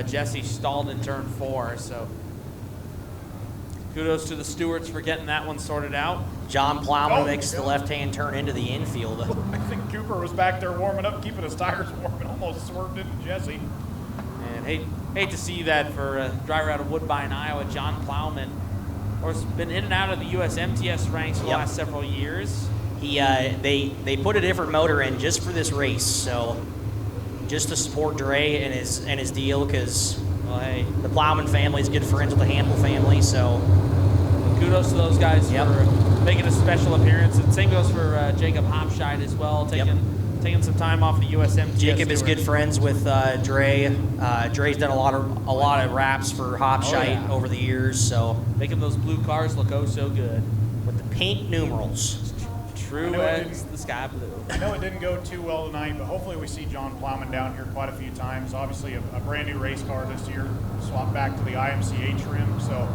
Jesse stalled in turn 4. So kudos to the stewards for getting that one sorted out. John Plowman makes the left-hand turn into the infield. I think Cooper was back there warming up, keeping his tires warm, and almost swerved into Jesse. And hate to see that for a driver out of Woodbine, Iowa, John Plowman. Of course, been in and out of the U.S. MTS ranks for the last several years. They put a different motor in just for this race, so just to support Dre and his deal, because the Plowman family is good friends with the Hamble family, so kudos to those guys for making a special appearance. And same goes for Jacob Hopscheid as well, taking some time off the U.S. MTS. Jacob is good friends with Dre. Dre's done a lot of wraps for Hopscheid over the years, so making those blue cars look oh so good with the pink numerals. True as the sky blue. I know it didn't go too well tonight, but hopefully we see John Plowman down here quite a few times. Obviously, a brand new race car this year, swapped back to the IMCA trim, so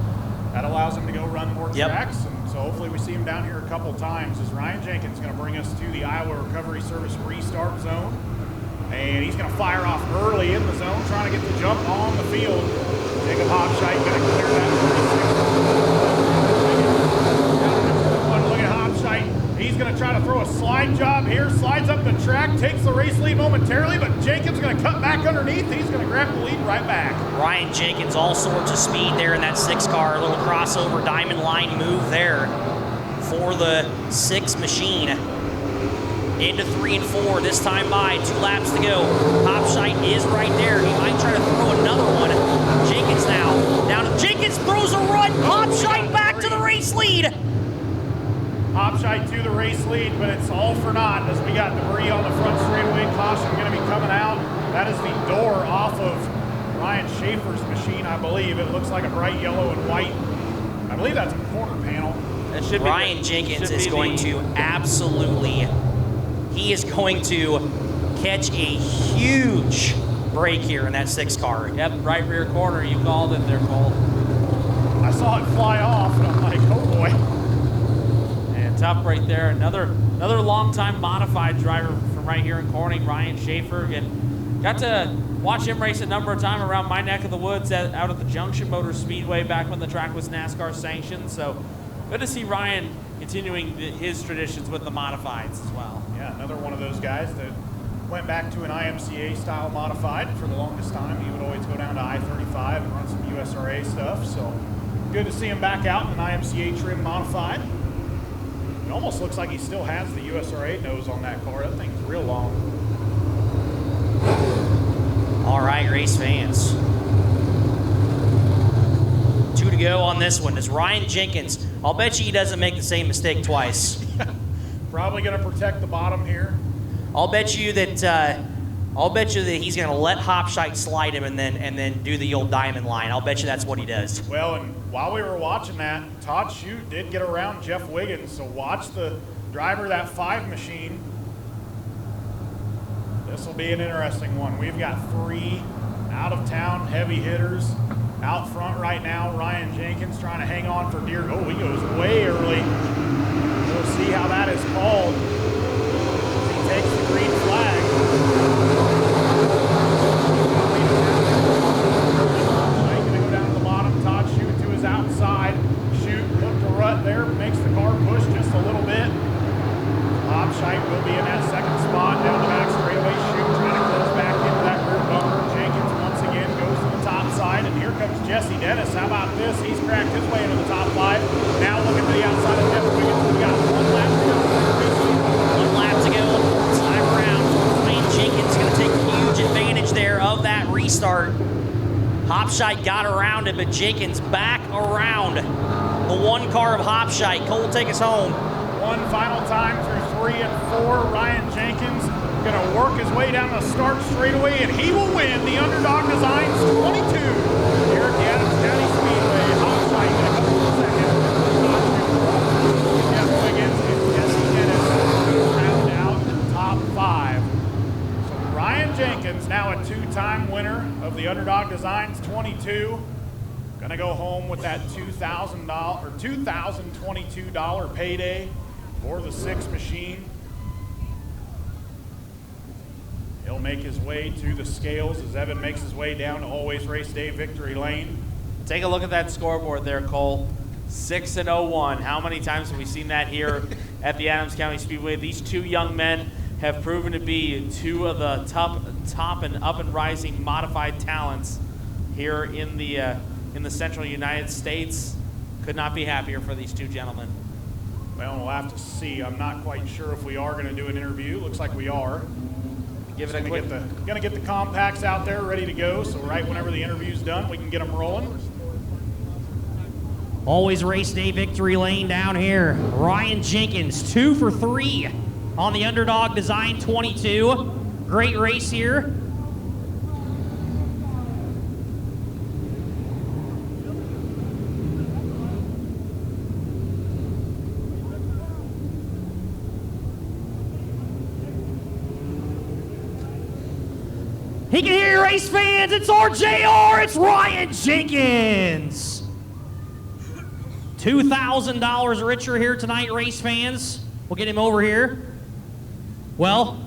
that allows him to go run more tracks. And so hopefully we see him down here a couple times. As Ryan Jenkins going to bring us to the Iowa Recovery Service restart zone, and he's going to fire off early in the zone, trying to get the jump on the field. Jacob Hopscheid going to clear that 36. Look at Hopscheid. He's going to try to throw a slide job here, slides up the track, takes the race lead momentarily, but Jenkins going to cut back underneath, and he's going to grab the lead right back. Ryan Jenkins, all sorts of speed there in that 6 car, a little crossover diamond line move there for the 6 machine. Into 3 and 4, this time by, 2 laps to go. Hopscheid is right there. He might try to throw another one. Jenkins now, down to Jenkins, throws a run. Hopscheid back to the race lead. Hopscheid to the race lead, but it's all for naught as we got debris on the front straightaway. Caution going to be coming out. That is the door off of Ryan Schaefer's machine, I believe. It looks like a bright yellow and white. I believe that's a quarter panel. Ryan Jenkins is going to absolutely, he is going to catch a huge break here in that 6 car. Yep, right rear corner. You called it there, Cole. I saw it fly off, and I'm like, oh boy. Tough right there. Another long-time modified driver from right here in Corning, Ryan Schaefer. And got to watch him race a number of times around my neck of the woods out at the Junction Motor Speedway back when the track was NASCAR sanctioned. So good to see Ryan continuing his traditions with the modifieds as well. Yeah, another one of those guys that went back to an IMCA style modified for the longest time. He would always go down to I-35 and run some USRA stuff. So good to see him back out in an IMCA trim modified. It almost looks like he still has the USRA nose on that car. That thing's real long. All right, race fans. 2 to go on this one. Is Ryan Jenkins, I'll bet you he doesn't make the same mistake twice. Probably going to protect the bottom here. I'll bet you that he's going to let Hopscheid slide him and then do the old diamond line. I'll bet you that's what he does. Well, and while we were watching that, Todd Shute did get around Jeff Wiggins, so watch the driver of that 5 machine. This will be an interesting one. We've got 3 out-of-town heavy hitters out front right now. Ryan Jenkins trying to hang on for dear. Oh, he goes way early. We'll see how that is called. He takes the green flag. Outside, Shute hooked a rut there, makes the car push just a little bit. Hopscheid will be in that 2nd spot down the back straightaway. Shute trying to close back into that rear bumper. Jenkins once again goes to the top side, and here comes Jesse Dennis, how about this? He's cracked his way into the top 5. Now looking to the outside of Jeff Wiggins. We got 1 lap to go. 1 lap to go. Time around. Wayne Jenkins going to take huge advantage there of that restart. Hopshite got around it, but Jenkins back around the 1 car of Hopshite. Cole, take us home. One final time through 3 and 4. Ryan Jenkins going to work his way down the start straightaway, and he will win the Underdog Designs 22 here at the Adams County Speedway. Hopshite in a couple of seconds. Jeff Wiggins and Jesse Dennis round out the top 5. So Ryan Jenkins, now a 2-time winner of the Underdog Designs 22. Gonna go home with that $2,000 or $2,022 payday for the 6 machine. He'll make his way to the scales as Evan makes his way down to Always Race Day Victory Lane. Take a look at that scoreboard there, Cole. 6-01. How many times have we seen that here at the Adams County Speedway? These 2 young men have proven to be 2 of the top and up and rising modified talents here in the central United States. Could not be happier for these 2 gentlemen. Well, we'll have to see. I'm not quite sure if we are going to do an interview. Looks like we are. Give it a quick. Gonna get the compacts out there ready to go. So right whenever the interview's done, we can get them rolling. Always Race Day Victory Lane down here. Ryan Jenkins, 2 for 3 on the Underdog Design 22. Great race here. He can hear you, race fans. It's RJR. It's Ryan Jenkins. $2,000 richer here tonight, race fans. We'll get him over here. Well,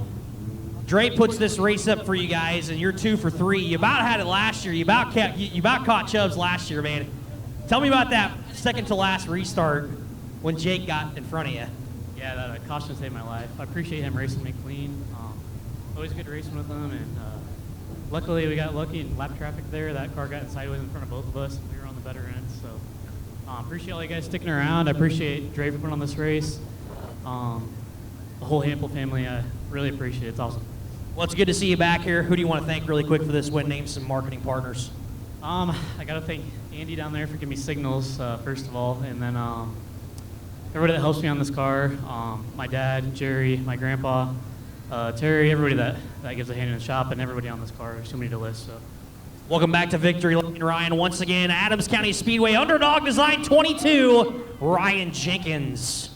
Dre puts this race up for you guys, and you're 2 for 3. You about had it last year. You about caught Chubbs last year, man. Tell me about that second to last restart when Jake got in front of you. Yeah, that caution saved my life. I appreciate him racing me clean. Always good racing with him, and luckily we got lucky in lap traffic there. That car got sideways in front of both of us, and we were on the better end. So appreciate all you guys sticking around. I appreciate Dre for putting on this race. The whole Hample family, I really appreciate it. It's awesome. Well, it's good to see you back here. Who do you want to thank really quick for this win? Name some marketing partners. I got to thank Andy down there for giving me signals, first of all, and then everybody that helps me on this car, my dad, Jerry, my grandpa, Terry, everybody that gives a hand in the shop, and everybody on this car. There's too many to list. So, welcome back to Victory Lane, Ryan. Once again, Adams County Speedway Underdog Design 22, Ryan Jenkins.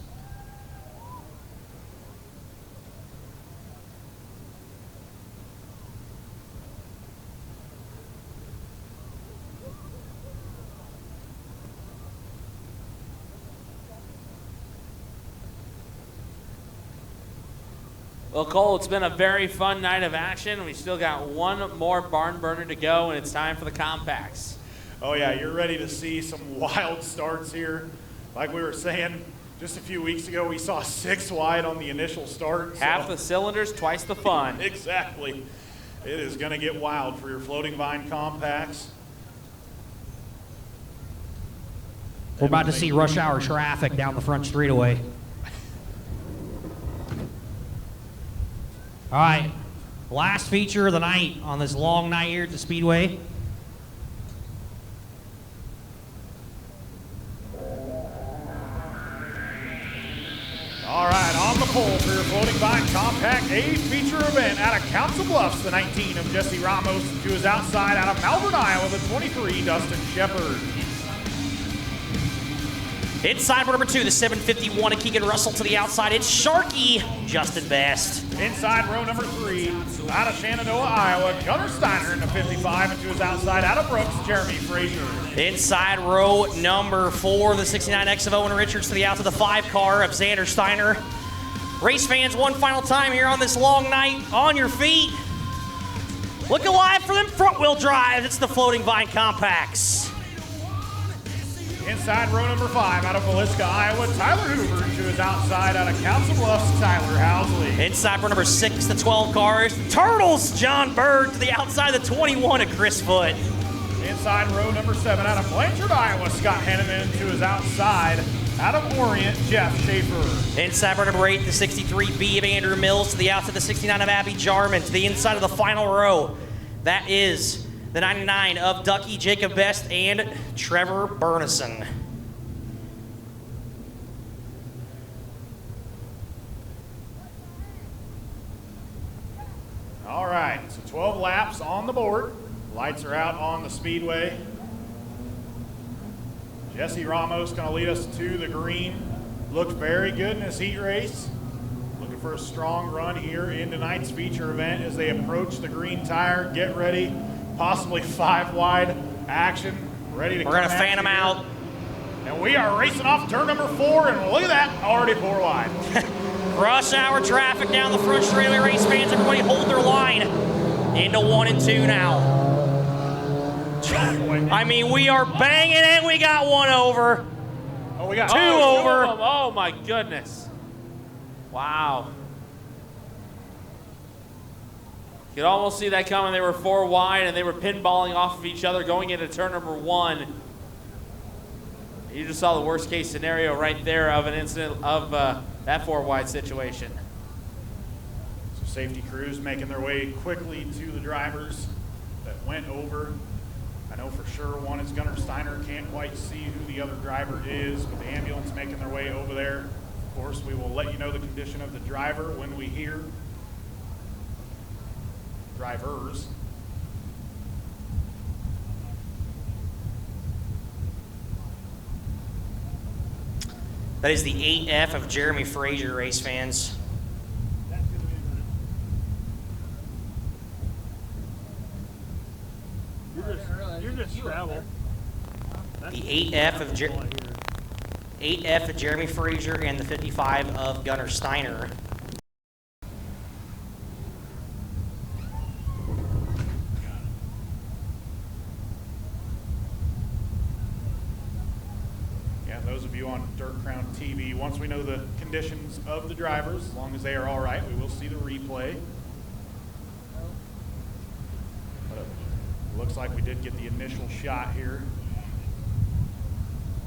Well, Cole, it's been a very fun night of action. We still got 1 more barn burner to go, and it's time for the compacts. Oh yeah, you're ready to see some wild starts here. Like we were saying just a few weeks ago, we saw 6 wide on the initial start. Half the cylinders, twice the fun. Exactly. It is going to get wild for your floating vine compacts. We're about to see rush hour traffic down the front straightaway. All right, last feature of the night on this long night here at the Speedway. All right, on the pole for your floating vine compact A feature event out of Council Bluffs, the 19 of Jesse Ramos, to his outside out of Malvern, Iowa, the 23, Dustin Shepard. Inside row number 2, the 751 of Keegan Russell to the outside. It's Sharky, Justin Best. Inside row number 3, out of Shenandoah, Iowa, Gunnar Steiner in the 55, and to his outside out of Brooks, Jeremy Frazier. Inside row number 4, the 69X of Owen Richards to the outside, the 5 car of Xander Steiner. Race fans, one final time here on this long night. On your feet. Look alive for them front wheel drives. It's the Floating Vine Compacts. Inside row number 5, out of Villisca, Iowa, Tyler Hoover, to his outside out of Council Bluffs, Tyler Housley. Inside row number 6, the 12 cars, Turtles, John Bird to the outside, the 21 of Chris Foote. Inside inside row number 7 out of Blanchard, Iowa, Scott Henneman. To his outside out of Orient, Jeff Schaefer. Inside row number 8, the 63B of Andrew Mills. To the outside, the 69 of Abby Jarman. To the inside of the final row, that is the 99 of Ducky Jacob Best and Trevor Burnison. All right, so 12 laps on the board. Lights are out on the Speedway. Jesse Ramos going to lead us to the green. Looked very good in his heat race. Looking for a strong run here in tonight's feature event as they approach the green tire. Get ready, possibly 5 wide action. Ready to We're going to fan them out. And we are racing off turn number 4, and look at that, already 4 wide. Rush hour traffic down the front straightaway. Race fans, everybody hold their line. Into 1 and 2 now. I mean, we are banging it. We got 1 over. Oh, we got 2 over. Oh my goodness. Wow. You could almost see that coming. They were 4 wide and they were pinballing off of each other going into turn number 1. You just saw the worst case scenario right there of an incident of that 4 wide situation. So safety crews making their way quickly to the drivers that went over. I know for sure one is Gunnar Steiner. Can't quite see who the other driver is, but the ambulance making their way over there. Of course, we will let you know the condition of the driver when we hear drivers. That is the 8F of Jeremy Frazier, race fans. You're just travel. The 8F of Jeremy Frazier and the 55 of Gunnar Steiner. Yeah, those of you on Dirt Crown TV, once we know the conditions of the drivers, as long as they are all right, we will see the replay. Looks like we did get the initial shot here.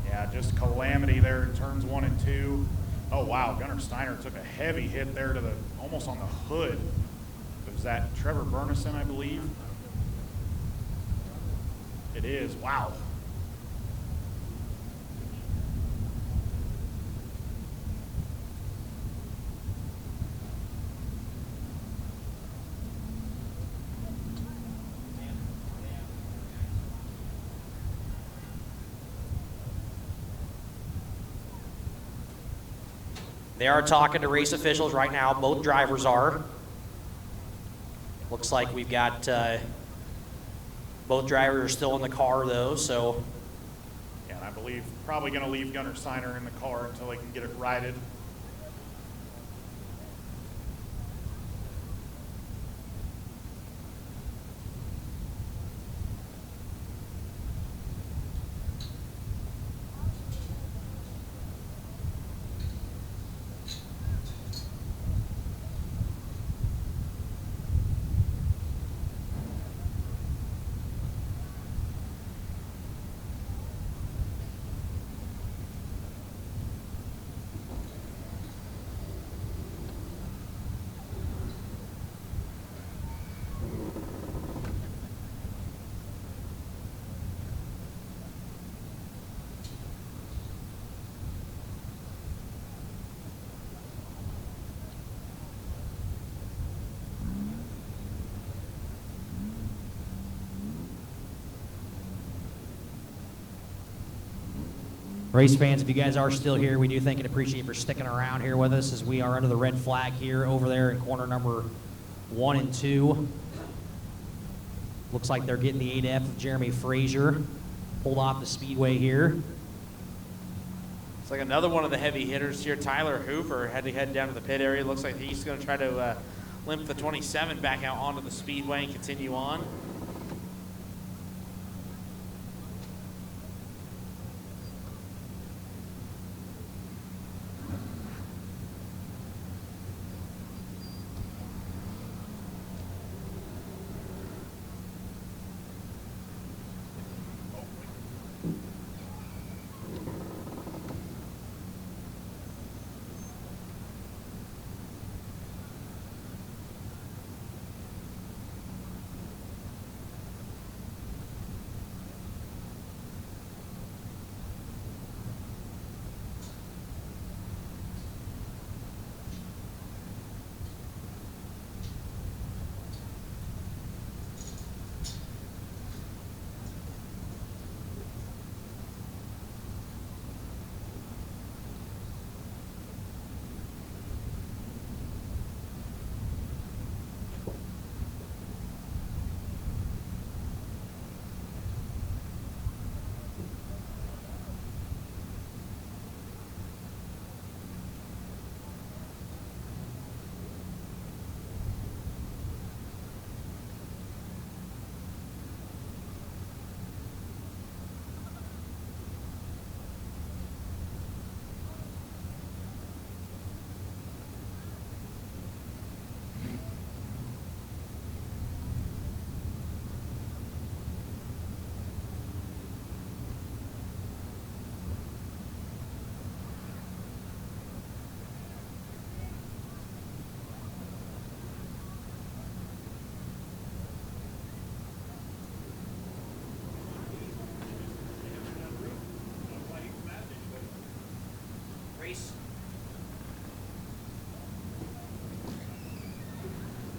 Yeah, just calamity there in turns 1 and 2. Oh wow, Gunnar Steiner took a heavy hit there to the almost on the hood. Was that Trevor Burnison, I believe? It is. Wow. They are talking to race officials right now. Both drivers are. Looks like we've got both drivers are still in the car though, so. Yeah, and I believe probably going to leave Gunnar Steiner in the car until they can get it righted. Race fans, if you guys are still here, we do thank and appreciate you for sticking around here with us as we are under the red flag here over there in corner number 1 and 2. Looks like they're getting the 8F of Jeremy Frazier pulled off the Speedway here. It's like another one of the heavy hitters here. Tyler Hooper had to head down to the pit area. Looks like he's going to try to limp the 27 back out onto the Speedway and continue on.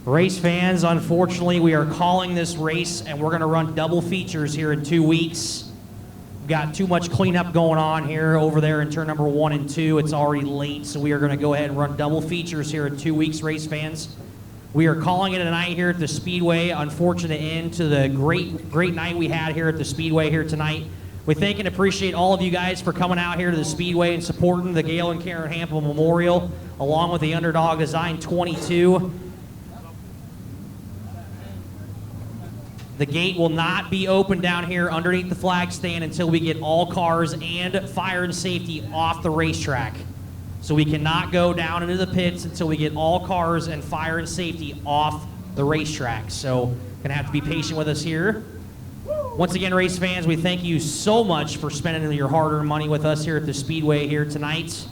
Race fans, unfortunately, we are calling this race, and we're going to run double features here in 2 weeks. We've got too much cleanup going on here over there in turn number 1 and 2. It's already late, so we are going to go ahead and run double features here in 2 weeks, race fans. We are calling it a night here at the Speedway. Unfortunate end to the great night we had here at the Speedway here tonight. We thank and appreciate all of you guys for coming out here to the Speedway and supporting the Gail and Karen Hampel Memorial, along with the Underdog Design 22. The gate will not be open down here underneath the flag stand until we get all cars and fire and safety off the racetrack. So we cannot go down into the pits until we get all cars and fire and safety off the racetrack. So gonna have to be patient with us here. Once again, race fans, we thank you so much for spending your hard-earned money with us here at the Speedway here tonight.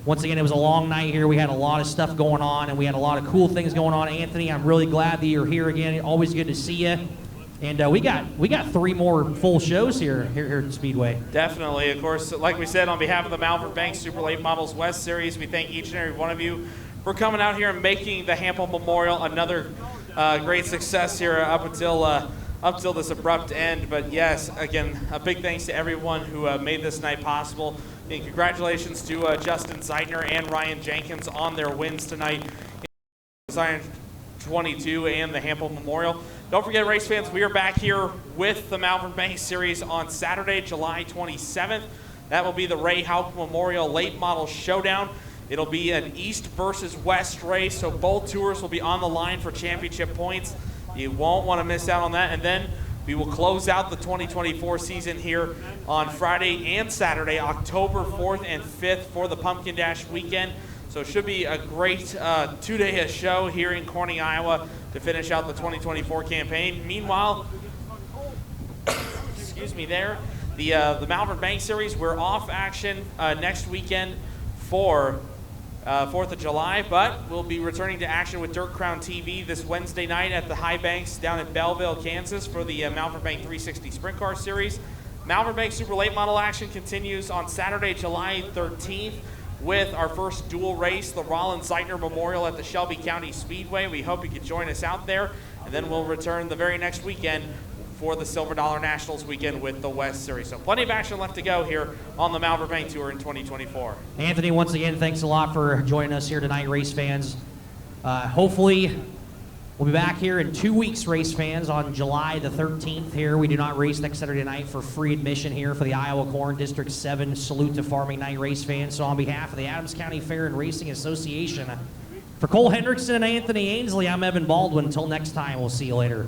Once again, it was a long night here. We had a lot of stuff going on, and we had a lot of cool things going on. Anthony, I'm really glad that you're here again. Always good to see you. And we got 3 more full shows here at the Speedway. Definitely. Of course, like we said, on behalf of the Malvern Bank Super Late Models West Series, we thank each and every one of you for coming out here and making the Hampel Memorial another great success here up until this abrupt end. But yes, again, a big thanks to everyone who made this night possible. And congratulations to Justin Zeitner and Ryan Jenkins on their wins tonight. Design 22 and the Hampel Memorial. Don't forget, race fans, we are back here with the Malvern Bank Series on Saturday, July 27th. That will be the Ray Houck Memorial Late Model Showdown. It'll be an East versus West race, so both tours will be on the line for championship points. You won't want to miss out on that. And then we will close out the 2024 season here on Friday and Saturday, October 4th and 5th for the Pumpkin Dash weekend. So it should be a great 2-day show here in Corning, Iowa to finish out the 2024 campaign. Meanwhile, excuse me there, the Malvern Bank Series, we're off action next weekend for 4th of July, but we'll be returning to action with Dirt Crown TV this Wednesday night at the High Banks down in Belleville, Kansas for the Malvern Bank 360 Sprint Car Series. Malvern Bank Super Late Model action continues on Saturday, July 13th. With our first dual race, the Rollins Zeitner Memorial at the Shelby County Speedway. We hope you can join us out there, and then we'll return the very next weekend for the Silver Dollar Nationals weekend with the West Series. So plenty of action left to go here on the Malvern Bank Tour in 2024. Anthony, once again, thanks a lot for joining us here tonight, race fans. Hopefully, we'll be back here in 2 weeks, race fans, on July the 13th here. We do not race next Saturday night for free admission here for the Iowa Corn District 7 Salute to Farming Night race fans. So on behalf of the Adams County Fair and Racing Association, for Cole Hendrickson and Anthony Ainsley, I'm Evan Baldwin. Until next time, we'll see you later.